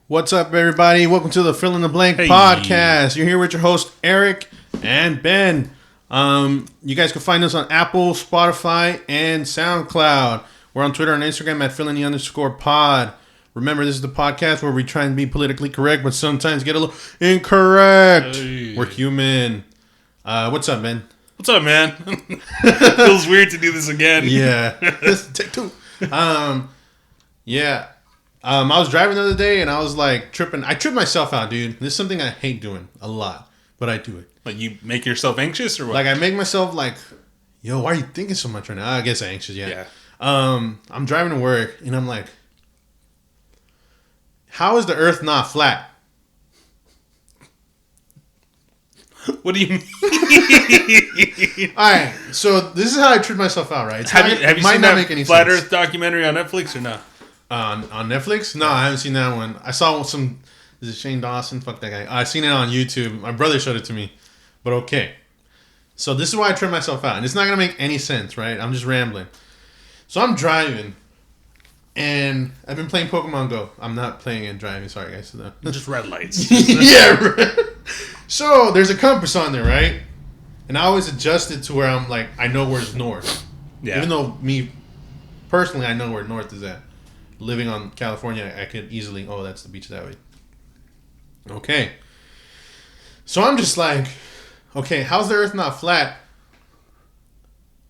What's up, everybody? Welcome to the Fill in the Blank podcast. You're here with your host, Eric and Ben. You guys can find us on Apple, Spotify, and SoundCloud. We're on Twitter and Instagram at @fillinthey_pod. Remember, this is the podcast where we try and be politically correct, but sometimes get a little incorrect. Hey. We're human. What's up, man? What's up, man? Feels weird to do this again. Yeah. Take two. Yeah. I was driving the other day and I was like tripping. I tripped myself out, dude. This is something I hate doing a lot, but I do it. Like you make yourself anxious or what? Like I make myself like, yo, why are you thinking so much right now? I guess anxious, yeah. I'm driving to work and I'm like, how is the earth not flat? What do you mean? Alright, so this is how I trip myself out, right? Have you seen that Flat Earth documentary on Netflix or not? On Netflix? No, I haven't seen that one. I saw some. Is it Shane Dawson? Fuck that guy. I seen it on YouTube. My brother showed it to me. But okay. So this is why I trip myself out. And it's not going to make any sense, right? I'm just rambling. So I'm driving. And I've been playing Pokemon Go. I'm not playing and driving. Sorry, guys. Just red lights. Yeah, right. So there's a compass on there, right? And I always adjust it to where I'm like, I know where's north. Yeah. Even though me, personally, I know where north is at. Living on California, I could easily, that's the beach that way. Okay. So I'm just like, okay, how's the earth not flat?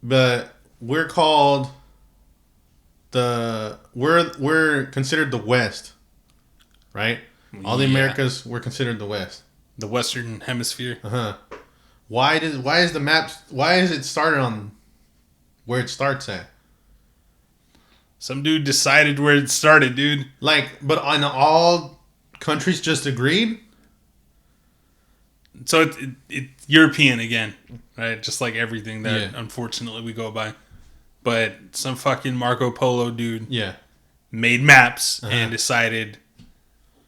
But we're called we're considered the West, right? All the Americas, we're considered the West. The Western Hemisphere. Why is it started on where it starts at? Some dude decided where it started, dude. But on all countries just agreed? So it's European again, right? Just like everything that unfortunately we go by. But some fucking Marco Polo dude made maps and decided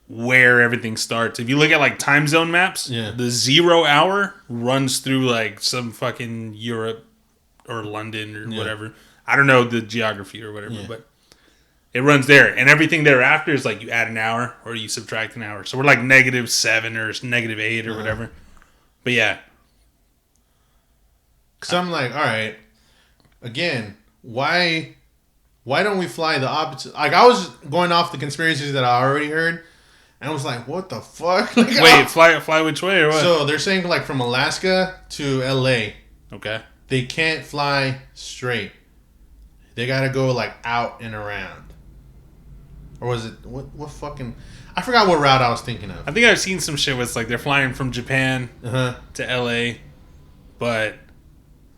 where everything starts. If you look at like time zone maps, the 0 hour runs through like some fucking Europe or London or whatever. I don't know the geography or whatever, but it runs there. And everything thereafter is like you add an hour or you subtract an hour. So we're like -7 or -8 or whatever. But yeah. Because I'm like, all right, again, why don't we fly the opposite? Like I was going off the conspiracies that I already heard. And I was like, what the fuck? Like, wait, fly which way or what? So they're saying like from Alaska to LA. Okay. They can't fly straight. They gotta go like out and around. Or was it what fucking? I forgot what route I was thinking of. I think I've seen some shit where it's like they're flying from Japan to LA, but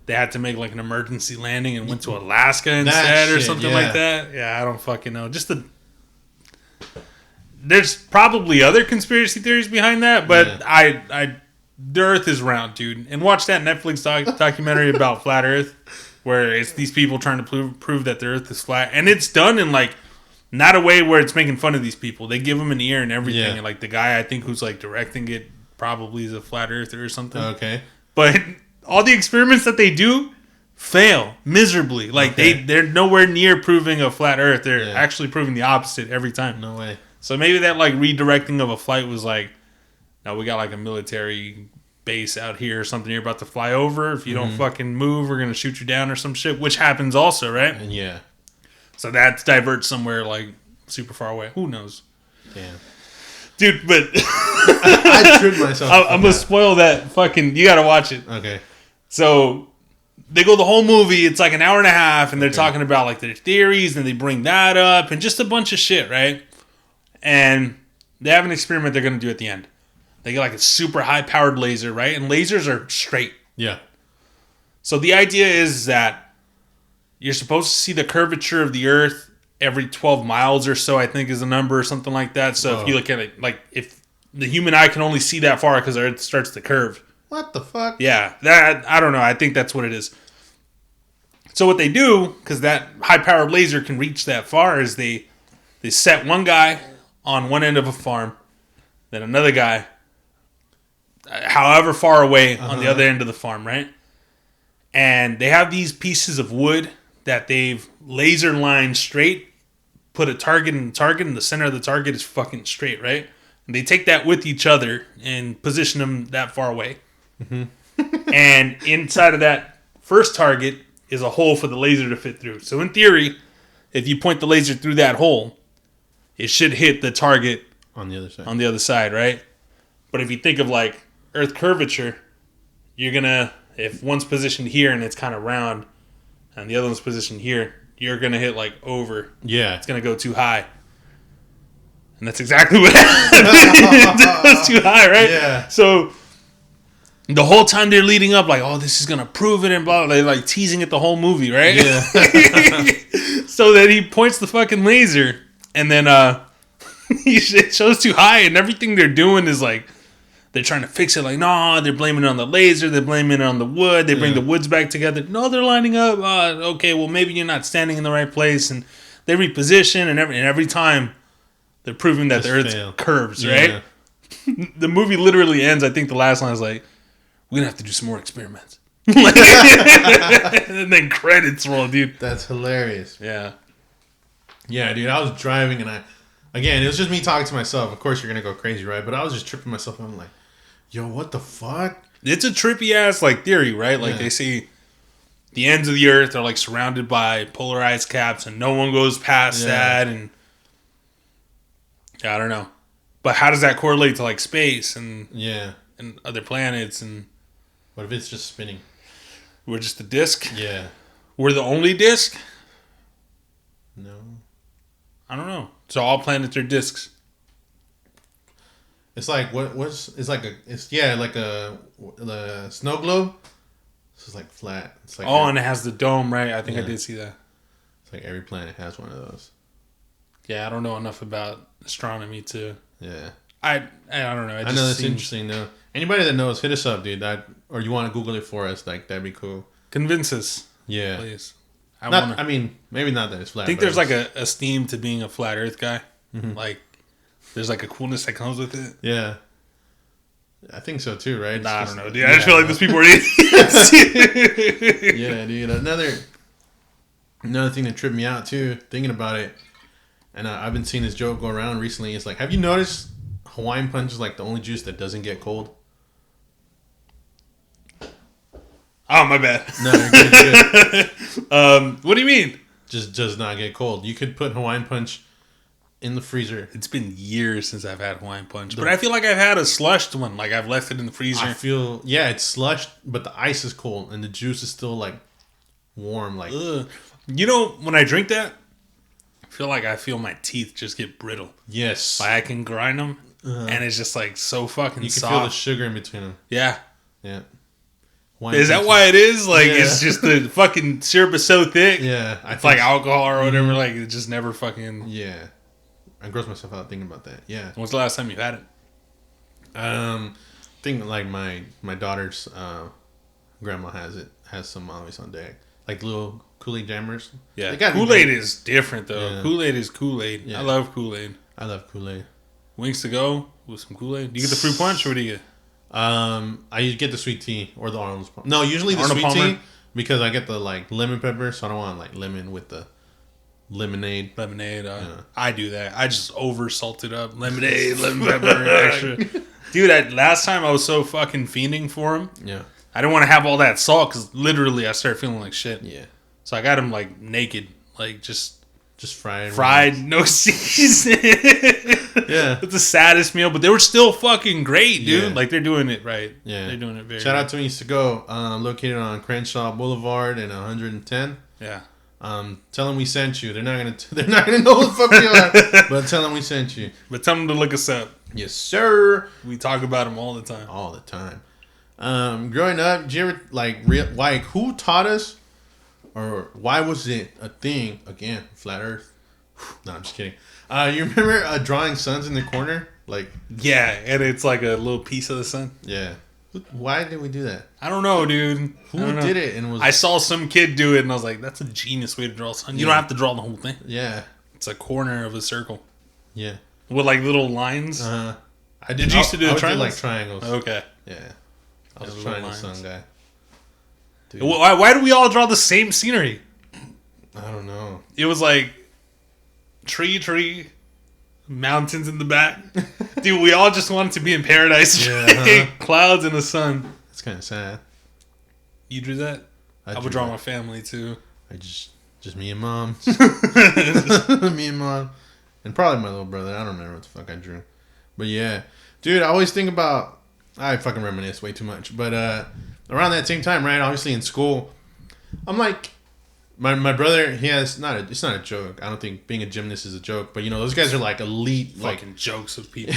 they had to make like an emergency landing and went to Alaska instead or something like that. Yeah, I don't fucking know. There's probably other conspiracy theories behind that, but the Earth is round, dude. And watch that Netflix documentary about Flat Earth, where it's these people trying to prove that the Earth is flat, and it's done in like not a way where it's making fun of these people. They give them an ear and everything, and like the guy I think who's like directing it probably is a flat earther or something. Okay, but all the experiments that they do fail miserably. Like they're nowhere near proving a flat Earth. They're actually proving the opposite every time. No way. So maybe that like redirecting of a flight was like, no, we got like a military base out here or something you're about to fly over. If you don't fucking move, we're gonna shoot you down or some shit, which happens also, right? Yeah. So that diverts somewhere like super far away. Who knows? Damn. Dude, but I tripped myself. I'm gonna spoil that fucking. You gotta watch it. Okay. So they go the whole movie. It's like an hour and a half, and they're talking about like their theories, and they bring that up, and just a bunch of shit, right? And they have an experiment they're gonna do at the end. They get like a super high powered laser, right? And lasers are straight. Yeah. So the idea is that you're supposed to see the curvature of the Earth every 12 miles or so, I think is the number or something like that. So if you look at it, like if the human eye can only see that far because the Earth starts to curve. What the fuck? Yeah, that I don't know. I think that's what it is. So what they do, because that high-powered laser can reach that far, is they set one guy on one end of a farm, then another guy, however far away on the other end of the farm, right? And they have these pieces of wood that they've laser lined straight put a target in the target, and the center of the target is fucking straight, right? And they take that with each other and position them that far away. Mm-hmm. And inside of that first target is a hole for the laser to fit through. So in theory, if you point the laser through that hole, it should hit the target on the other side. On the other side, right? But if you think of like Earth curvature, you're gonna, if one's positioned here and it's kind of round, and the other one's positioned here, you're gonna hit like over. Yeah, it's gonna go too high. And that's exactly what happened. It goes too high, right? Yeah. So the whole time they're leading up, like, oh, this is gonna prove it, and blah, blah, they're like teasing it the whole movie, right? Yeah. So then he points the fucking laser, and then it shows too high, and everything they're doing is like they're trying to fix it. Like, no, they're blaming it on the laser, they're blaming it on the wood. They bring the woods back together. No, they're lining up. Okay, well maybe you're not standing in the right place, and they reposition, and every time. They're proving that the Earth curves, right? The movie literally ends. I think the last line is like, "We're gonna have to do some more experiments," and then credits roll, dude. That's hilarious. Yeah, dude. I was driving, and it was just me talking to myself. Of course, you're gonna go crazy, right? But I was just tripping myself. I'm like, "Yo, what the fuck?" It's a trippy ass like theory, right? Like they say, the ends of the Earth are like surrounded by polarized caps, and no one goes past that, and I don't know, but how does that correlate to like space and and other planets? And what if it's just spinning? We're just a disc. Yeah, we're the only disc. No, I don't know. So all planets are discs. It's like like the snow globe. This is like flat. It's like and it has the dome, right? I think I did see that. It's like every planet has one of those. Yeah, I don't know enough about astronomy to. Yeah. I don't know. I know that's interesting though. Anybody that knows, hit us up, dude. Or you want to Google it for us? Like that'd be cool. Convince us. Yeah. Please. I mean, maybe not that it's flat. I think there's like a esteem to being a flat Earth guy. Mm-hmm. Like, there's like a coolness that comes with it. Yeah. I think so too, right? I don't know, dude. I just feel like those people are idiots. Yeah, dude. Another thing that tripped me out too, thinking about it. And I've been seeing this joke go around recently. It's like, have you noticed Hawaiian Punch is like the only juice that doesn't get cold? Oh, my bad. No, you're good. What do you mean? Just does not get cold. You could put Hawaiian Punch in the freezer. It's been years since I've had Hawaiian Punch. But I feel like I've had a slushed one. Like, I've left it in the freezer. I feel, it's slushed, but the ice is cold. And the juice is still, like, warm. Like, ugh. You know, when I drink that, I feel my teeth just get brittle. Yes. Like I can grind them, and it's just like so fucking soft. You can feel the sugar in between them. Yeah. Yeah. Is that why it is? Like, it's just the fucking syrup is so thick. Yeah. It's like alcohol or whatever. Mm-hmm. Like, it just never fucking... Yeah. I gross myself out thinking about that. Yeah. When's the last time you had it? I think, like, my daughter's grandma has some always on deck. Like, little Kool-Aid jammers. Yeah. Kool-Aid is different, though. Yeah. Kool-Aid is Kool-Aid. Yeah. I love Kool-Aid. I love Kool-Aid. Wings to go with some Kool-Aid. Do you get the fruit punch, or what do you get? I get the sweet tea or the Arnold Palmer. No, usually the sweet tea because I get the like lemon pepper, so I don't want like lemon with the lemonade. I do that. I just over salt it up. Lemonade, lemon pepper, extra. Dude, last time I was so fucking fiending for him. Yeah. I didn't want to have all that salt because literally I started feeling like shit. Yeah. So I got him like naked, like just fried, no season. Yeah, it's the saddest meal, but they were still fucking great, dude. Yeah. Like they're doing it right. Yeah, they're doing it very. Shout out to Wings to Go, located on Crenshaw Boulevard and 110. Yeah. Tell them we sent you. They're not gonna know what the fuck we are, but tell them we sent you. But tell them to look us up. Yes, sir. We talk about them all the time. All the time. Growing up, did you ever like who taught us? Or why was it a thing, again, flat earth? No, I'm just kidding. You remember drawing suns in the corner? Like, yeah, and it's like a little piece of the sun. Yeah. Why did we do that? I don't know, dude. Who did it? And I saw some kid do it, and I was like, that's a genius way to draw a sun. You don't have to draw the whole thing. Yeah. It's a corner of a circle. Yeah. With like little lines. Did you used to do triangles? Like triangles. Okay. Yeah. I was trying the sun guy. Dude. Why do we all draw the same scenery? I don't know. It was like tree, mountains in the back. Dude, we all just wanted to be in paradise. Yeah, clouds in the sun. It's kind of sad. You drew that? I would draw my family too. I just me and mom. Me and mom. And probably my little brother. I don't remember what the fuck I drew. But yeah. Dude, I always think about... I fucking reminisce way too much. But around that same time, right? Obviously in school, I'm like... My brother, he has... It's not a joke. I don't think being a gymnast is a joke. But, you know, those guys are like elite... Fucking like, jokes of people.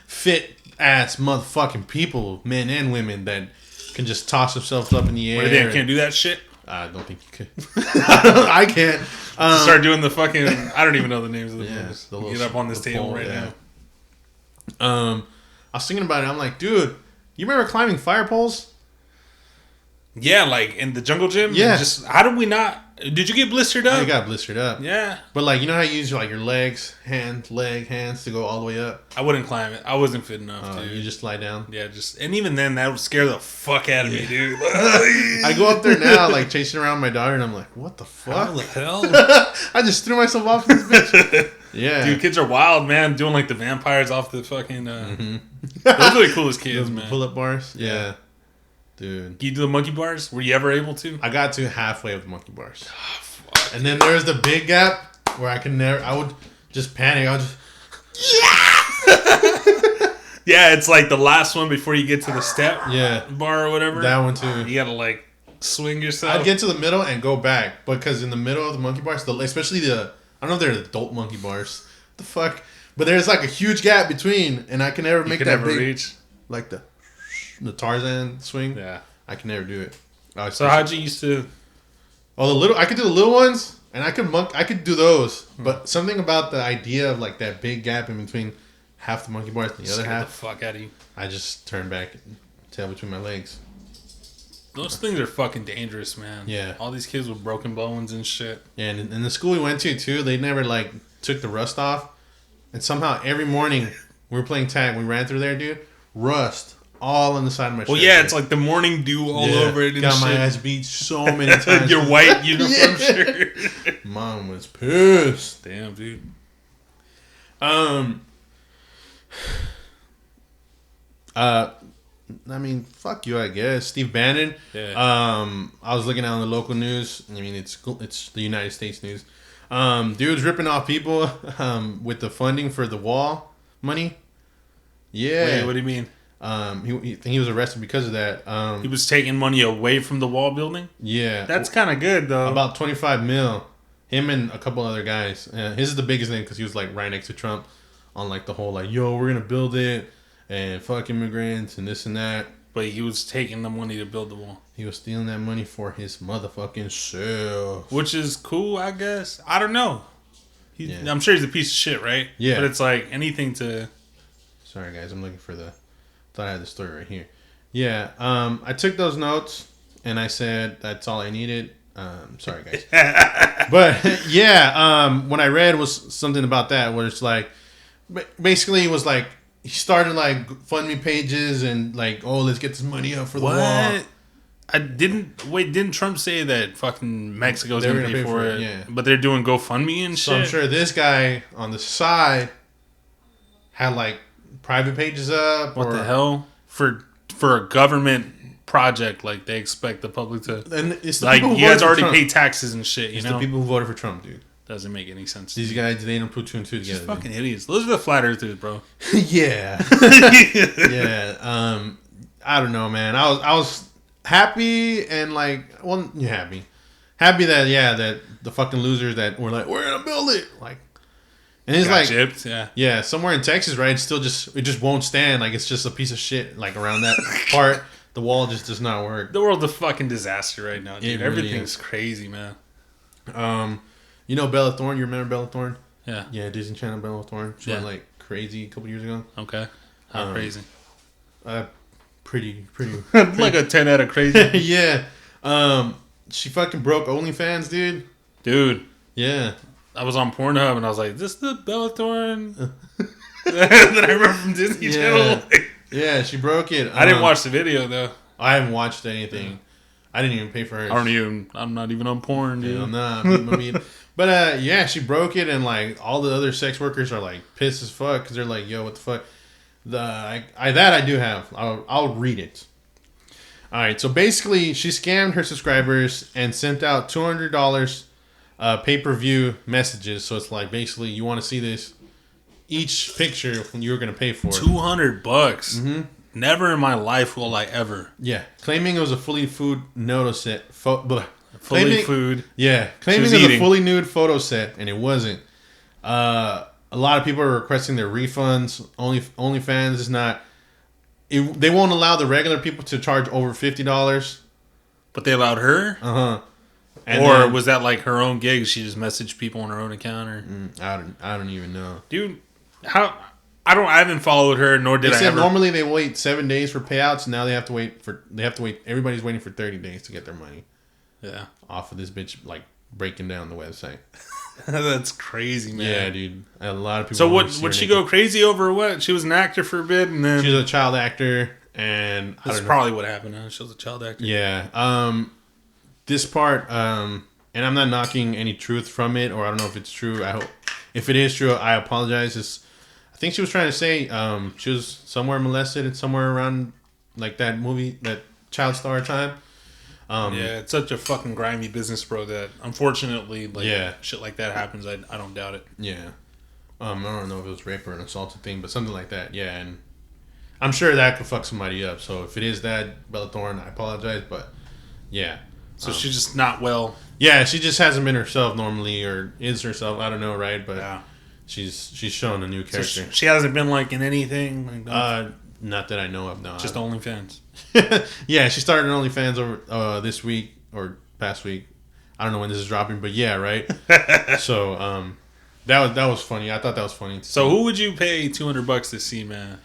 Fit-ass motherfucking people. Men and women that can just toss themselves up in the air. What, they can't do that shit? I don't think you could. I can't. Start doing the fucking... I don't even know the names of the moves. Get up on this table pole, now. I was thinking about it. I'm like, dude, you remember climbing fire poles? Yeah, like in the jungle gym? Yeah. Just, how did we not... Did you get blistered up? I got blistered up. Yeah. But like, you know how you use like your legs, hands to go all the way up? I wouldn't climb it. I wasn't fit enough, dude. You just lie down? Yeah, and even then, that would scare the fuck out of me, dude. I go up there now, like chasing around my daughter, and I'm like, what the fuck? How the hell? I just threw myself off this bitch. Yeah. Dude, kids are wild, man. Doing like the vampires off the fucking... Those are the coolest kids, man. Pull-up bars? Yeah. Dude. You do the monkey bars? Were you ever able to? I got to halfway of the monkey bars. Oh, fuck. And then there was the big gap where I would just panic. I would just... Yeah, it's like the last one before you get to the step bar or whatever. That one too. You gotta like swing yourself. I'd get to the middle and go back because in the middle of the monkey bars, especially I don't know if they're adult monkey bars. What the fuck? But there's like a huge gap between, and I can never make that big. Reach. Like the Tarzan swing. Yeah, I can never do it. So how'd you used to? Oh, I could do the little ones, and I could do those. But something about the idea of like that big gap in between half the monkey bars and the other half. The fuck out of you. I just turn back and tail between my legs. Those things are fucking dangerous, man. Yeah. All these kids with broken bones and shit. Yeah, and in the school we went to too, they never like took the rust off. And somehow every morning we were playing tag, we ran through there, dude. Rust all on the side of my shirt. Well, yeah, it's like the morning dew all over it. And got my ass beat so many times. Your white uniform shirt. Mom was pissed. Damn, dude. I mean, fuck you, I guess. Steve Bannon. Yeah. I was looking out on the local news. I mean, it's the United States news. Dude's ripping off people with the funding for the wall money. Yeah. Wait, what do you mean? He was arrested because of that. He was taking money away from the wall building? Yeah. That's kind of good, though. About $25 million. Him and a couple other guys. His is the biggest thing because he was like right next to Trump on like the whole like, yo, we're going to build it and fuck immigrants and this and that. But he was taking the money to build the wall. He was stealing that money for his motherfucking self. Which is cool, I guess. I don't know. I'm sure he's a piece of shit, right? Yeah. But it's like anything to... Sorry, guys. I'm looking for thought I had the story right here. Yeah. I took those notes and I said that's all I needed. Sorry, guys. But yeah, when I read was something about that where it's like, basically it was like, he started like GoFundMe pages and like, oh, let's get this money up for the wall. Didn't Trump say that fucking Mexico's going to pay for it? Yeah. But they're doing GoFundMe and shit? So I'm sure this guy on the side had like private pages up. What the hell? For a government project, like they expect the public to... And it's the like, people who you guys voted for already Trump. pay taxes and shit, It's the people who voted for Trump, dude. Doesn't make any sense. These guys, they don't put two and two together. Just fucking idiots. Those are the flat earthers, bro. Yeah. Yeah. I don't know, man. I was happy and like, well, you're happy that the fucking losers that were like, we're gonna build it, like, and it's like gypped, yeah, somewhere in Texas, right? It just won't stand. Like, it's just a piece of shit. Like, around that part, the wall just does not work. The world's a fucking disaster right now, dude. It really Everything's is. crazy, man. You know Bella Thorne? You remember Bella Thorne? Yeah. Yeah, Disney Channel Bella Thorne. She went like crazy a couple years ago. Okay. How crazy? Pretty. Like a 10 out of crazy. Yeah. She fucking broke OnlyFans, dude. Dude. Yeah. I was on Pornhub and I was like, "This the Bella Thorne?" Then I remember from Disney Channel. Yeah, she broke it. I didn't watch the video though. I haven't watched anything. I didn't even pay for hers. I'm not even on porn, dude. Yeah, nah. But yeah, she broke it, and like all the other sex workers are like pissed as fuck because they're like, "Yo, what the fuck?" I do have. I'll read it. All right, so basically, she scammed her subscribers and sent out $200 pay-per-view messages. So it's like basically, you want to see this, each picture you're gonna pay for $200. Mm-hmm. Never in my life will I ever. Yeah, claiming it was a fully food photo set. Food. Yeah, claiming it was a fully nude photo set, and it wasn't. A lot of people are requesting their refunds. OnlyFans is not. They won't allow the regular people to charge over $50. But they allowed her? Uh-huh. Or was that like her own gig? She just messaged people on her own account? Or I don't even know. Dude, how... I haven't followed her, nor did I ever. Normally they wait 7 days for payouts. Now they have to wait. Everybody's waiting for 30 days to get their money. Yeah. Off of this bitch, like, breaking down the website. That's crazy, man. Yeah, dude. A lot of people. So would she go crazy over what? She was an actor for a bit, and then... She was a child actor, and... That's probably what happened, huh? She was a child actor. Yeah. This part, and I'm not knocking any truth from it, or I don't know if it's true. I hope... If it is true, I apologize. I think she was trying to say she was somewhere molested and somewhere around like that movie, that Child Star time. Yeah, it's such a fucking grimy business, bro, that unfortunately, shit like that happens. I don't doubt it. Yeah. I don't know if it was rape or an assaulted thing, but something like that. Yeah, and I'm sure that could fuck somebody up. So if it is that, Bella Thorne, I apologize, but yeah. So she's just not well. Yeah, she just hasn't been herself normally, or is herself. I don't know, right? But yeah. She's shown a new character. So she hasn't been like in anything. Like, not that I know of. No, just OnlyFans. Yeah, she started OnlyFans over this week or past week. I don't know when this is dropping, but yeah, right. So that was funny. I thought that was funny. So who would you pay $200 to see, man?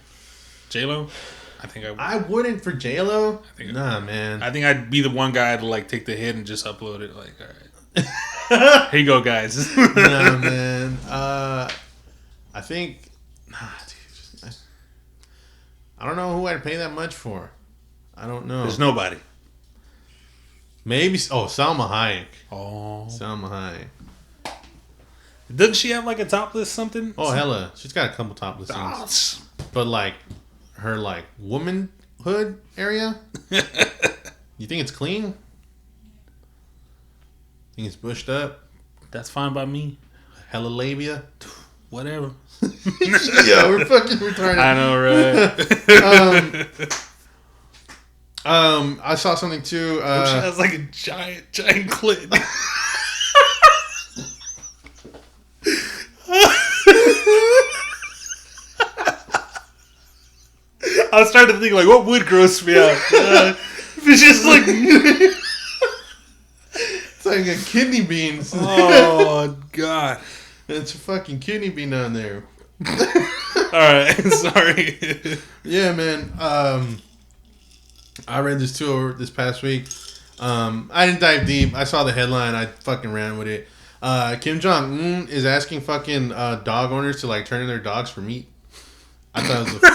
J-Lo? I think I would. I wouldn't for J-Lo. Nah, man. I think I'd be the one guy to like take the hit and just upload it. Like, all right. Here you go, guys. Nah, man. I think, dude, I don't know who I'd pay that much for. I don't know. There's nobody. Maybe Salma Hayek. Oh, Salma Hayek. Doesn't she have like a topless something? Oh, hella. She's got a couple topless scenes. But like her like womanhood area. You think it's clean? Think it's bushed up? That's fine by me. Hella labia? Whatever. Yeah, we're fucking retarded. I know, right? I saw something too. She has like a giant clit. I was trying to think like what would gross me out. It's just like. It's like a kidney bean. Oh, God. It's a fucking kidney bean down there. Alright, sorry. Yeah, man. I read this too over this past week. I didn't dive deep. I saw the headline. I fucking ran with it. Kim Jong-un is asking fucking dog owners to like turn in their dogs for meat. I thought it was the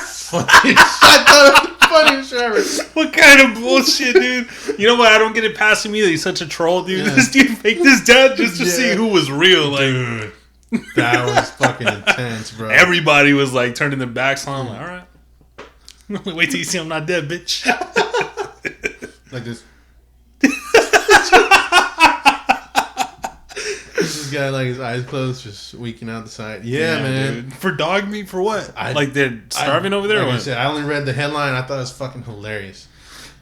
funniest shit ever. What kind of bullshit, dude? You know what? I don't get it past me that he's such a troll, dude. Yeah. This dude faked this down just to see who was real. Like, dude, that was fucking intense, bro. Everybody was like turning their backs on him. Like, all right. Wait till you see I'm not dead, bitch. Like this. This guy, like his eyes closed, just weaking out the side. Yeah, man. Dude. For dog meat, for what? Like they're starving over there? Like I said, I only read the headline. I thought it was fucking hilarious.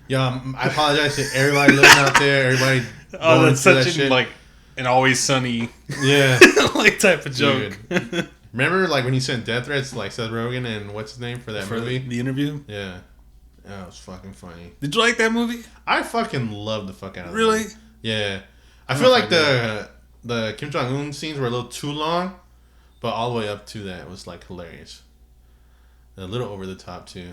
Yo, I apologize to everybody living out there. Everybody. Oh, that's such like an Always Sunny, like type of joke. Remember, like when he sent death threats to like Seth Rogen and what's his name for that movie? The Interview. Yeah, that was fucking funny. Did you like that movie? I fucking loved the fuck out of it. Really? Yeah, I feel like the Kim Jong-un scenes were a little too long, but all the way up to that was like hilarious. A little over the top too.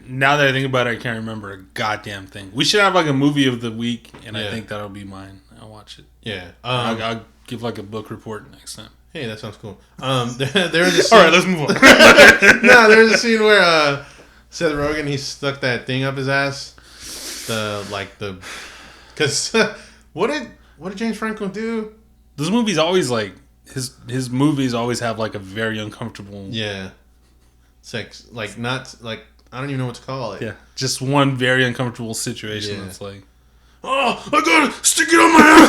Now that I think about it, I can't remember a goddamn thing. We should have like a movie of the week, and I think that'll be mine. I'll watch it. Yeah, I'll give like a book report next time. Hey, that sounds cool. There's a scene. All right, let's move on. No, there's a scene where Seth Rogen, he stuck that thing up his ass, the Because what did James Franco do? Those movies always like his movies always have like a very uncomfortable. Yeah, sex not like I don't even know what to call it. Yeah, just one very uncomfortable situation. Yeah. It's like, oh, I gotta stick it on my ass.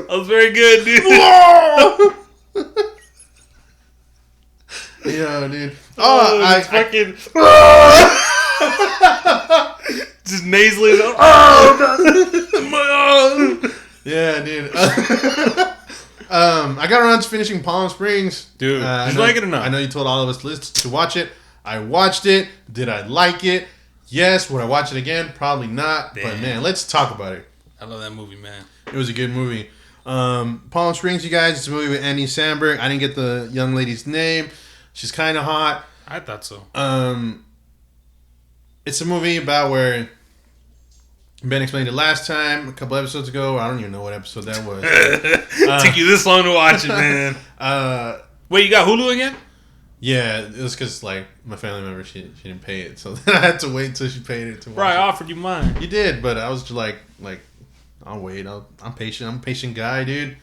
That was very good, dude. Yeah, dude. Oh, I fucking just nasally. Yeah, dude. I got around to finishing Palm Springs, dude. Did you like it or not? I know you told all of us to watch it. I watched it. Did I like it? Yes. Would I watch it again? Probably not. Damn. But man, let's talk about it. I love that movie, man. It was a good movie. Palm Springs, you guys. It's a movie with Andy Samberg. I didn't get the young lady's name. She's kind of hot. I thought so. It's a movie about where Ben explained it last time, a couple episodes ago. I don't even know what episode that was. Took you this long to watch it, man. Wait, you got Hulu again? Yeah, it was because like my family member, she didn't pay it, so then I had to wait until she paid it to watch. Bro, I offered you mine. You did, but I was just like I'll wait. I'm patient. I'm a patient guy, dude.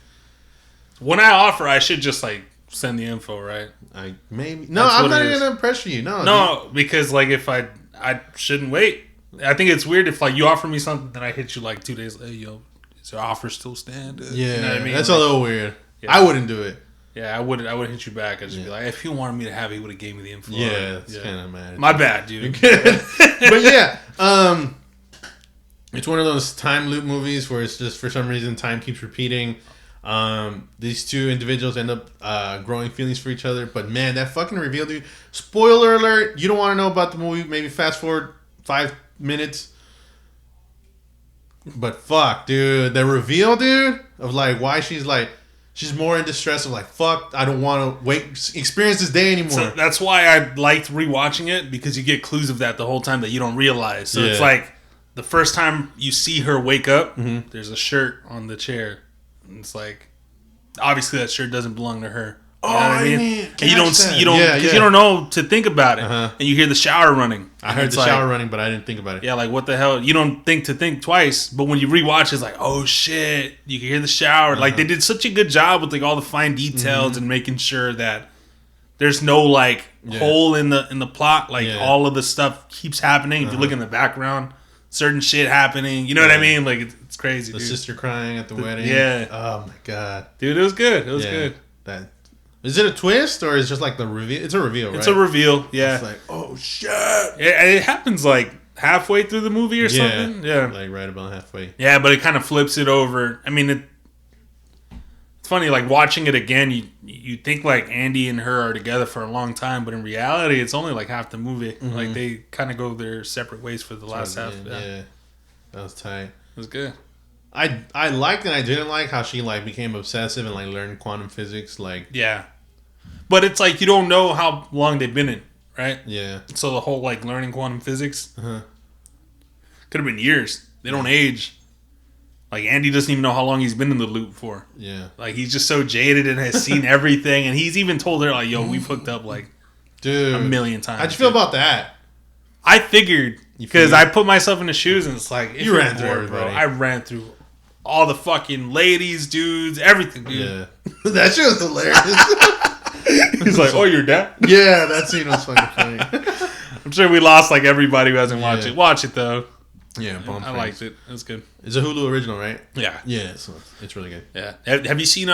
When I offer, I should just like send the info, right? I'm not even gonna pressure you. No, because like if I shouldn't wait. I think it's weird if like you offer me something then I hit you like 2 days later. Yo, is your offer still stand? Yeah, you know what I mean? That's a little weird. Yeah. I wouldn't do it. Yeah, I would hit you back. I'd just be like, if he wanted me to have it, he would have gave me the info. Yeah, it's kind of mad. My bad, dude. But yeah, it's one of those time loop movies where it's just for some reason time keeps repeating. These two individuals end up growing feelings for each other. But man, that fucking reveal, dude. Spoiler alert! You don't want to know about the movie. Maybe fast forward 5 minutes. But fuck, dude, the reveal, dude, of like why she's more in distress of like, fuck, I don't want to experience this day anymore. So that's why I liked rewatching it, because you get clues of that the whole time that you don't realize. So it's like the first time you see her wake up, there's a shirt on the chair, and it's like obviously that shirt doesn't belong to her. You know what I mean? And you don't know to think about it, and you hear the shower running. I heard the shower running, but I didn't think about it. Yeah, like what the hell? You don't think twice, but when you rewatch, it's like, oh shit! You can hear the shower. Like they did such a good job with like all the fine details and making sure that there's no like hole in the plot. Like all of the stuff keeps happening. If you look in the background, certain shit happening. You know what I mean? Like it's crazy. The sister crying at the wedding. Yeah. Oh my god, dude, it was good. It was good. Is it a twist or is it just like the reveal? It's a reveal, right? It's a reveal, yeah. It's like, oh shit! It happens like halfway through the movie or something. Yeah, like right about halfway. Yeah, but it kind of flips it over. I mean, it's funny. Like watching it again, you think like Andy and her are together for a long time, but in reality, it's only like half the movie. Mm-hmm. Like they kind of go their separate ways for the last half. Yeah, that was tight. It was good. I liked and I didn't like how she like became obsessive and like learned quantum physics. Like but it's like you don't know how long they've been in, right? Yeah. So the whole like learning quantum physics could have been years. They don't age. Like Andy doesn't even know how long he's been in the loop for. Yeah. Like he's just so jaded and has seen everything, and he's even told her like, "Yo, we've hooked up like a million times." How'd you feel about that? I figured because I put myself in the shoes, and it's like you ran through everybody. Bro, I ran through all the fucking ladies, dudes, everything, dude. Yeah. That shit was hilarious. He's like, "Oh, you're dead?" Yeah, that scene was fucking funny. I'm sure we lost like everybody who hasn't watched it. Watch it though. Yeah, I liked it. It was good. It's a Hulu original, right? Yeah. Yeah, so it's really good. Yeah. Have you seen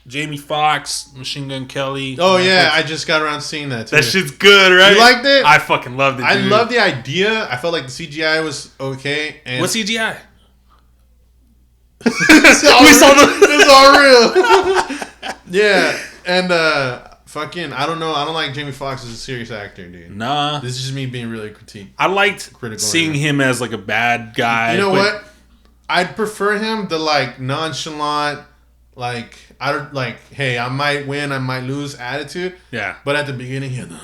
Jamie Foxx, Machine Gun Kelly? Oh yeah, I just got around to seeing that too. That shit's good, right? You liked it? I fucking loved it. I love the idea. I felt like the CGI was okay. And what CGI? It's all real. Yeah, and fucking, I don't know. I don't like Jamie Foxx as a serious actor, dude. Nah, this is just me being really critiqued. I liked seeing him as like a bad guy. You know what? I'd prefer him the like nonchalant, like I don't like. Hey, I might win, I might lose attitude. Yeah, but at the beginning, he had the.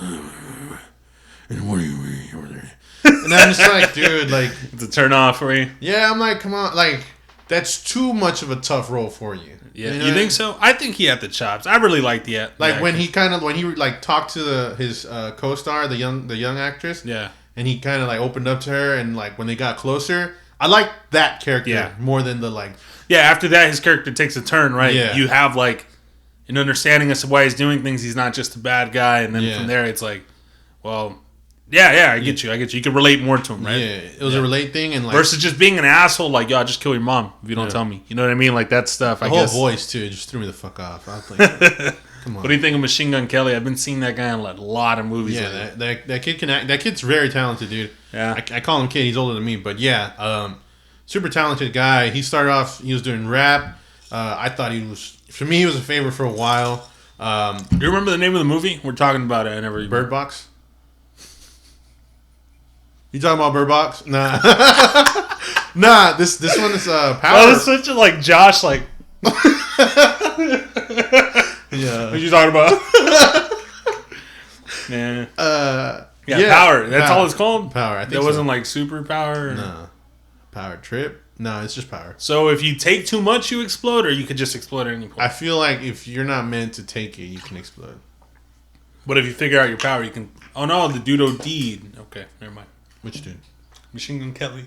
And what do you mean over there? And I'm just like, dude, like it's a turn off for you. Yeah, I'm like, come on, like. That's too much of a tough role for you. Yeah, you think so? I think he had the chops. I really liked the like when he talked to his co-star, the young actress. Yeah, and he kind of like opened up to her, and like when they got closer, I like that character more than the like. Yeah, after that, his character takes a turn. Right. Yeah. You have like an understanding as to why he's doing things. He's not just a bad guy, and then from there, it's like, well. Yeah, I get you. You can relate more to him, right? Yeah, it was a relate thing, and like versus just being an asshole, like, yo, I'll just kill your mom if you don't tell me. You know what I mean? Like that stuff. The whole voice too just threw me the fuck off. I was like, come on. What do you think of Machine Gun Kelly? I've been seeing that guy in a lot of movies. Yeah, that kid can act. That kid's very talented, dude. Yeah, I call him kid. He's older than me, but yeah, super talented guy. He started off. He was doing rap. I thought he was. For me, he was a favorite for a while. Do you remember the name of the movie? We're talking about it. I never. Bird Box. You talking about Bird Box? Nah. Nah, this one is Power. Oh, it's such a like Josh like yeah. What you talking about? Yeah. Power. That's Power. All it's called? Power. I think that wasn't like super power? No. Power Trip? No, it's just power. So if you take too much, you explode, or you could just explode at any point? I feel like if you're not meant to take it, you can explode. But if you figure out your power, you can... Oh no, the dude OD'd. Okay, never mind. Which dude? Machine Gun Kelly.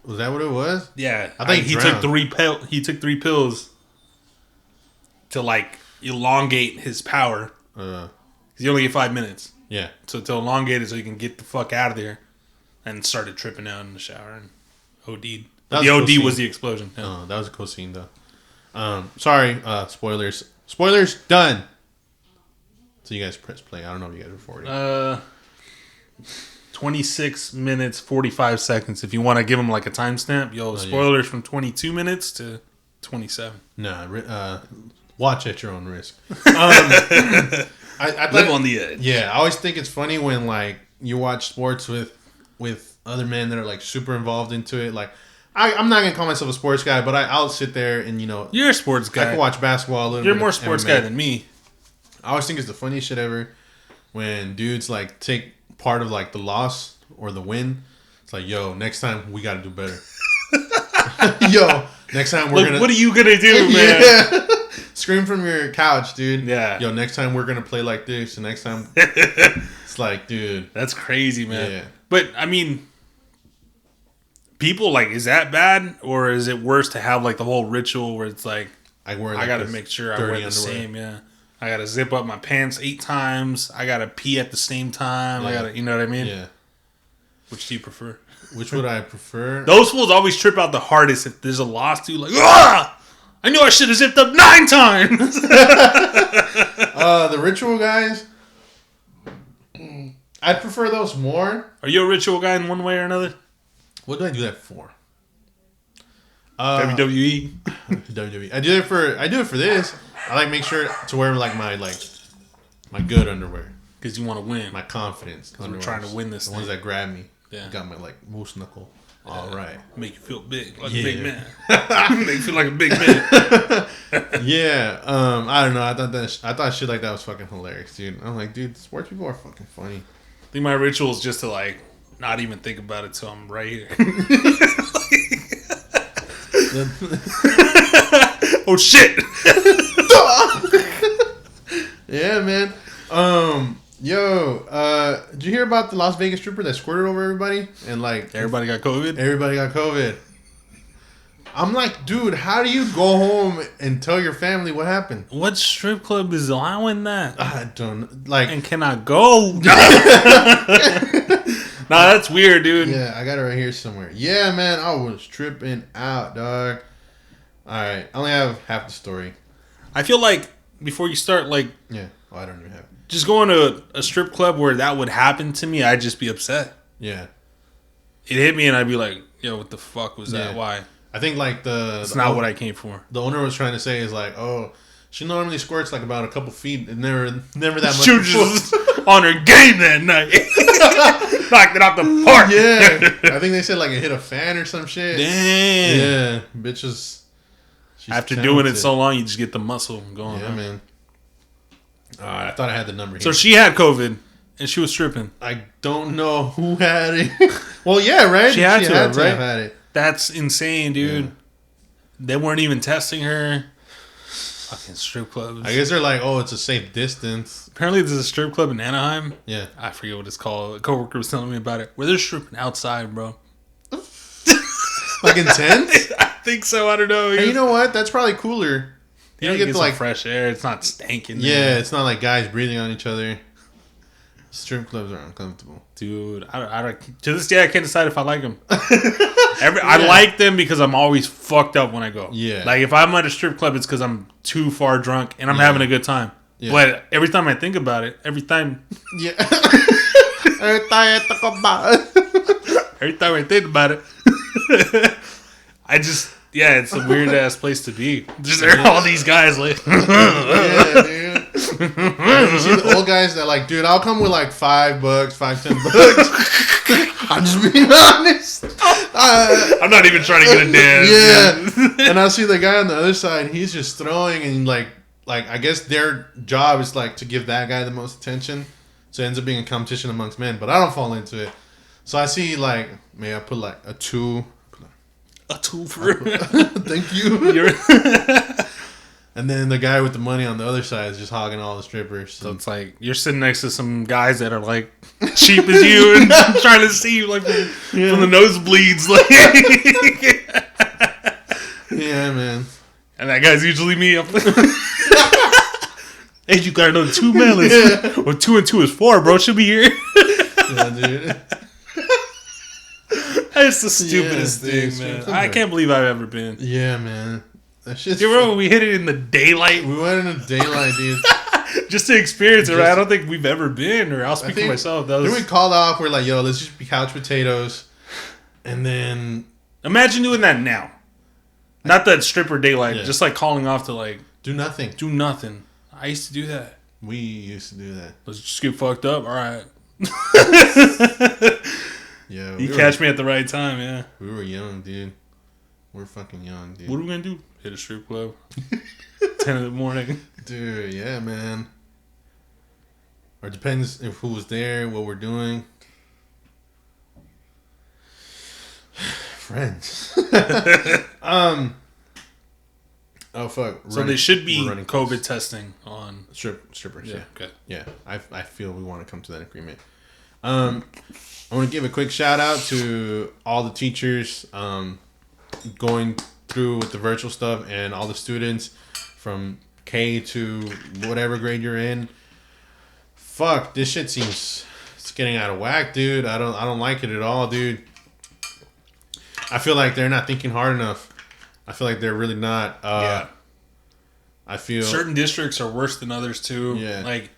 Was that what it was? Yeah, I think he took 3 pills to like elongate his power. Because you only get 5 minutes. Yeah. So to elongate it so you can get the fuck out of there, and started tripping out in the shower and OD'd. The OD was the explosion. Yeah. Oh, that was a cool scene though. Sorry, spoilers. Spoilers done. So you guys press play. I don't know if you guys are recording. 26 minutes 45 seconds. If you want to give them like a timestamp, spoilers from 22 minutes to 27. Nah, watch at your own risk. I live on the edge. Yeah, I always think it's funny when like you watch sports with other men that are like super involved into it. Like I'm not gonna call myself a sports guy, but I'll sit there and you're a sports guy. I can watch basketball a little. You're more sports guy than me. I always think it's the funniest shit ever when dudes like take part of like the loss or the win. It's like, yo, next time we got to do better. Yo, next time we're gonna. What are you gonna do, man? Yeah. Scream from your couch, dude. Yeah. Yo, next time we're gonna play like this. And next time, it's like, dude, that's crazy, man. Yeah. But I mean, people like, is that bad or is it worse to have like the whole ritual where it's like, I gotta make sure I wear the underwear. Same, yeah. I gotta zip up my pants 8 times. I gotta pee at the same time. Yeah. I gotta, you know what I mean? Yeah. Which do you prefer? Which would I prefer? Those fools always trip out the hardest if there's a loss to. Like, ah! I knew I should have zipped up 9 times. The ritual guys, I prefer those more. Are you a ritual guy in one way or another? What do I do that for? WWE. WWE. I do it for this. I like make sure to wear like my good underwear because you want to win. My confidence. We're trying to win this. The ones that grab me. Yeah. Got my like moose knuckle. Yeah. All right. Make you feel big, like a big man. Make you feel like a big man. Yeah. I don't know. I thought shit like that was fucking hilarious, dude. I'm like, dude, sports people are fucking funny. I think my ritual is just to like not even think about it till I'm right here. Oh shit! Yeah, man. Did you hear about the Las Vegas stripper that squirted over everybody and like everybody got COVID? Everybody got COVID. I'm like, dude, how do you go home and tell your family what happened? What strip club is allowing that? I don't like. And can I go? Nah, that's weird, dude. Yeah, I got it right here somewhere. Yeah, man, I was tripping out, dog. All right, I only have half the story. I feel like before you start, like, yeah, I don't even have it. Just going to a strip club where that would happen to me, I'd just be upset. Yeah, it hit me, and I'd be like, "Yo, what the fuck was that? Why?" I think like it's not what I came for. The owner was trying to say is like, oh, she normally squirts like about a couple feet, and never that much. She was just on her game that night. Knocked it out the park. Yeah, I think they said like it hit a fan or some shit. Damn. Yeah, bitches. After doing it so long, you just get the muscle going. Yeah, man. I thought I had the number here. So she had COVID, and she was stripping. I don't know who had it. Well, yeah, right? She had to have had it. That's insane, dude. Yeah. They weren't even testing her. Fucking strip clubs. I guess they're like, oh, it's a safe distance. Apparently, there's a strip club in Anaheim. Yeah. I forget what it's called. A coworker was telling me about it. Where they're stripping outside, bro. Like intense? I think so. I don't know. Hey, you know what? That's probably cooler. You don't get like fresh air. It's not stinking. Yeah, it's not like guys breathing on each other. Strip clubs are uncomfortable, dude. I don't. To this day, I can't decide if I like them. I like them because I'm always fucked up when I go. Yeah. Like if I'm at a strip club, it's because I'm too far drunk and I'm having a good time. Yeah. But every time I think about it, every time. Yeah. Every time I think about it, I just. Yeah, it's a weird ass place to be. Just there are all these guys like. Yeah, dude. You see the old guys that like, dude, I'll come with like $5, $10. I'm just being honest. I'm not even trying to get a dance. Yeah. And I see the guy on the other side. He's just throwing, and like I guess their job is like to give that guy the most attention. So it ends up being a competition amongst men. But I don't fall into it. So I see like, may I put like a 2. A tool for thank you. And then the guy with the money on the other side is just hogging all the strippers. So it's like you're sitting next to some guys that are like cheap as you and trying to see you like from the nosebleeds. Like, yeah, man. And that guy's usually me. Hey, you got another 2 million? Yeah. Well, 2 and 2 is 4, bro. Should be here. Yeah, dude. It's the stupidest thing, man. I can't believe I've ever been. Yeah, man. That shit's. Do you remember when we hit it in the daylight? We went in the daylight, dude. Just to experience it, right? I don't think we've ever been, or I'll speak for myself. Then we called off. We're like, yo, let's just be couch potatoes. And then. Imagine doing that now. Not that stripper daylight, just like calling off to like. Do nothing. Do nothing. I used to do that. We used to do that. Let's just get fucked up. All right. Yeah, you catch me at the right time, yeah. We were young, dude. We're fucking young, dude. What are we gonna do? Hit a strip club. 10 in the morning. Dude, yeah, man. Or it depends if who was there, what we're doing. Friends. Oh fuck. So they should be COVID testing on strippers. Yeah. Okay. Yeah. I feel we want to come to that agreement. I want to give a quick shout out to all the teachers going through with the virtual stuff and all the students from K to whatever grade you're in. Fuck, this shit seems it's getting out of whack, dude. I don't like it at all, dude. I feel like they're not thinking hard enough. I feel like they're really not. Yeah. I feel certain districts are worse than others too. Yeah. Like,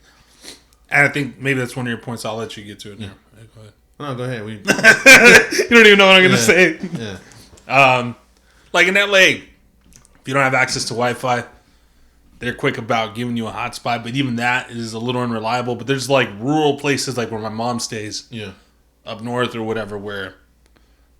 and I think maybe that's one of your points. I'll let you get to it now. Yeah. Go ahead. No, go ahead. You don't even know what I'm gonna say. Yeah. Like in LA, if you don't have access to Wi-Fi, they're quick about giving you a hotspot. But even that is a little unreliable. But there's like rural places like where my mom stays. Yeah. Up north or whatever, where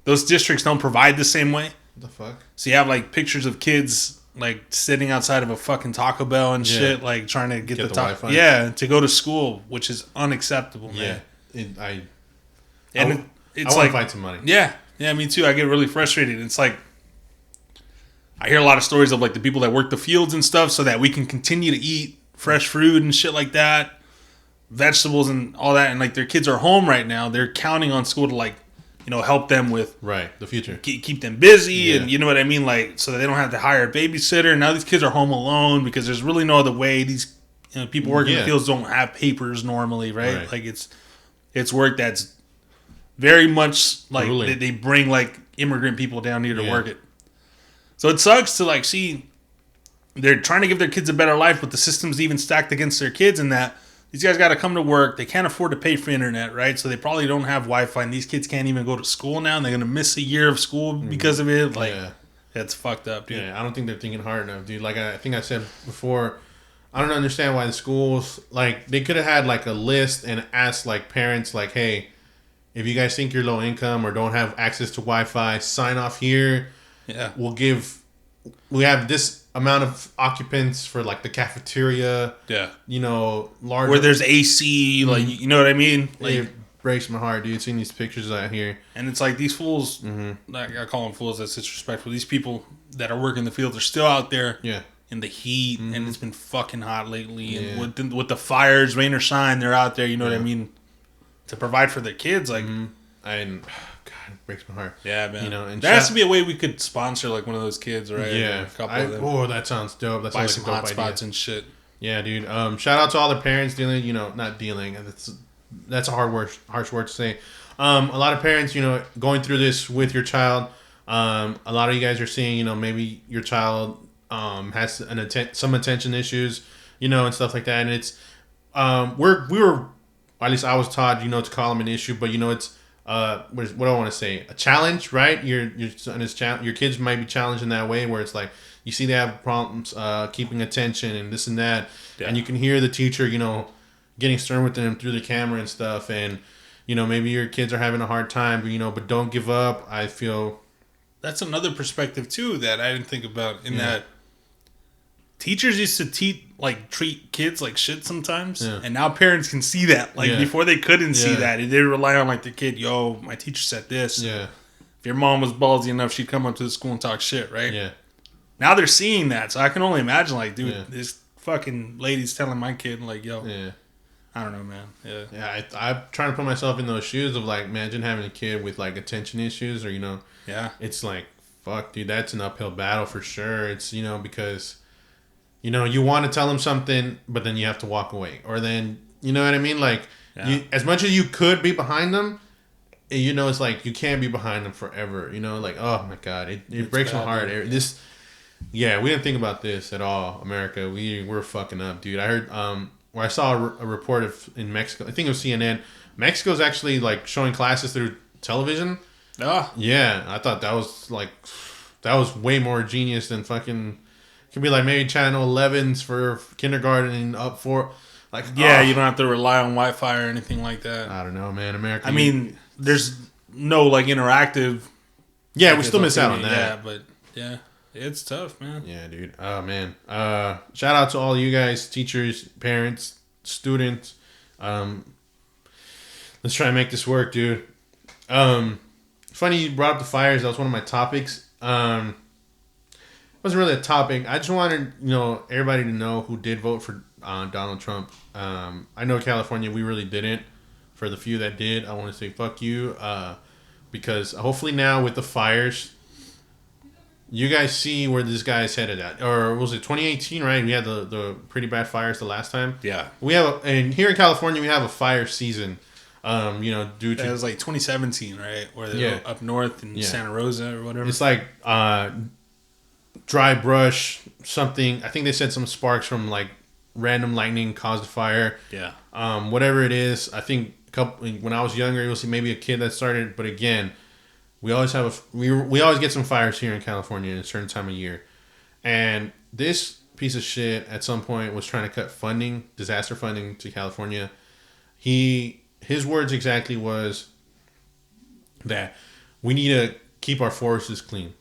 those districts don't provide the same way. What the fuck? So you have like pictures of kids like sitting outside of a fucking Taco Bell and shit, like trying to get the Wi-Fi. Yeah, to go to school, which is unacceptable, man. Yeah, it's I like find some money. Yeah, me too. I get really frustrated. It's like I hear a lot of stories of like the people that work the fields and stuff, so that we can continue to eat fresh fruit and shit like that, vegetables and all that. And like their kids are home right now. They're counting on school to like, help them with the future, keep them busy, and you know what I mean, like so that they don't have to hire a babysitter. Now these kids are home alone because there's really no other way. These people working in the fields don't have papers normally, right? Like it's work that's very much like they bring like immigrant people down here to work it. So it sucks to like see they're trying to give their kids a better life, but the system's even stacked against their kids in that these guys got to come to work. They can't afford to pay for internet, right? So they probably don't have Wi-Fi, and these kids can't even go to school now, and they're going to miss a year of school because of it. Like, that's fucked up, dude. Yeah, I don't think they're thinking hard enough, dude. Like I think I said before, I don't understand why the schools, like, they could have had, like, a list and asked, like, parents, like, hey, if you guys think you're low income or don't have access to Wi-Fi, sign off here. Yeah. We have this amount of occupants for like the cafeteria. Yeah. Large where there's AC, like you know what I mean? Like it breaks my heart, dude, seeing these pictures out here. And it's like these fools, like I call them fools, that's disrespectful. These people that are working the field are still out there. Yeah. in the heat, and it's been fucking hot lately. And with the fires, rain or shine, they're out there. You know what I mean? To provide for their kids, like, and God, it breaks my heart. Yeah, man. You know, and there has to be a way we could sponsor like one of those kids, right? Yeah, a couple of them. Oh, that sounds dope. That sounds like some hot spots and shit. Yeah, dude. Shout out to all the parents dealing. You know, not dealing. That's a harsh word to say. A lot of parents, you know, going through this with your child. A lot of you guys are seeing, you know, maybe your child has some attention issues, you know, and stuff like that. And it's we were, at least I was taught, you know, to call them an issue, but you know, it's what do I want to say? A challenge, right? Your son is your kids might be challenged in that way, where it's like you see they have problems keeping attention and this and that, and you can hear the teacher, you know, getting stern with them through the camera and stuff, and you know, maybe your kids are having a hard time, but you know, but don't give up. I feel that's another perspective too that I didn't think about. In that teachers used to treat kids like shit sometimes, and now parents can see that. Like before, they couldn't see that. They rely on like the kid. Yo, my teacher said this. Yeah. If your mom was ballsy enough, she'd come up to the school and talk shit, right? Yeah. Now they're seeing that, so I can only imagine. Like, dude, this fucking lady's telling my kid, like, yo. Yeah. I don't know, man. Yeah. Yeah, I'm trying to put myself in those shoes of like, imagine having a kid with like attention issues, or you know. Yeah. It's like, fuck, dude, that's an uphill battle for sure. It's, you know, because, you know, you want to tell them something, but then you have to walk away. Or then, you know what I mean? Like, as much as you could be behind them, you know, it's like, you can't be behind them forever. You know, like, oh my God, it breaks my heart. We didn't think about this at all, America. We're fucking up, dude. I heard, where I saw a report in Mexico, I think it was CNN, Mexico's actually like showing classes through television. Oh. Yeah, I thought that was way more genius than fucking. It could be like maybe channel 11s for kindergarten and up for, like. Yeah, you don't have to rely on Wi-Fi or anything like that. I don't know, man. America. I mean, there's no like interactive. Yeah, we still miss out on that. Yeah, but it's tough, man. Yeah, dude. Oh man. Shout out to all you guys, teachers, parents, students. Let's try and make this work, dude. Funny you brought up the fires. That was one of my topics. It wasn't really a topic. I just wanted, you know, everybody to know who did vote for Donald Trump. I know California, we really didn't. For the few that did, I want to say fuck you. Because hopefully now with the fires, you guys see where this guy's headed at. Or was it 2018, right? We had the pretty bad fires the last time. Yeah. And here in California, we have a fire season. You know, due to... It was like 2017, right? Where they were up north in Santa Rosa or whatever. It's like dry brush, something. I think they said some sparks from like random lightning caused a fire. Yeah. Whatever it is, I think when I was younger, it was maybe a kid that started. But again, we always have we always get some fires here in California at a certain time of year. And this piece of shit at some point was trying to cut disaster funding to California. His words exactly was that we need to keep our forests clean.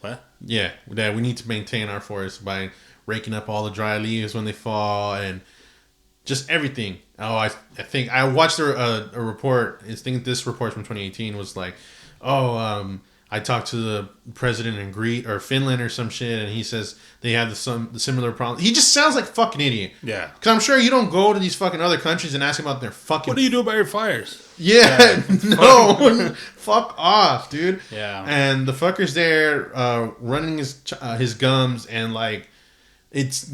What? Yeah, that we need to maintain our forests by raking up all the dry leaves when they fall and just everything. Oh, I think I watched a report. I think this report from 2018 was like, I talked to the president in Finland or some shit, and he says they have the similar problem. He just sounds like a fucking idiot. Yeah. Because I'm sure you don't go to these fucking other countries and ask about their fucking... What do you do about your fires? Yeah. No. Fuck off, dude. Yeah. And the fucker's there running his gums, and like, it's...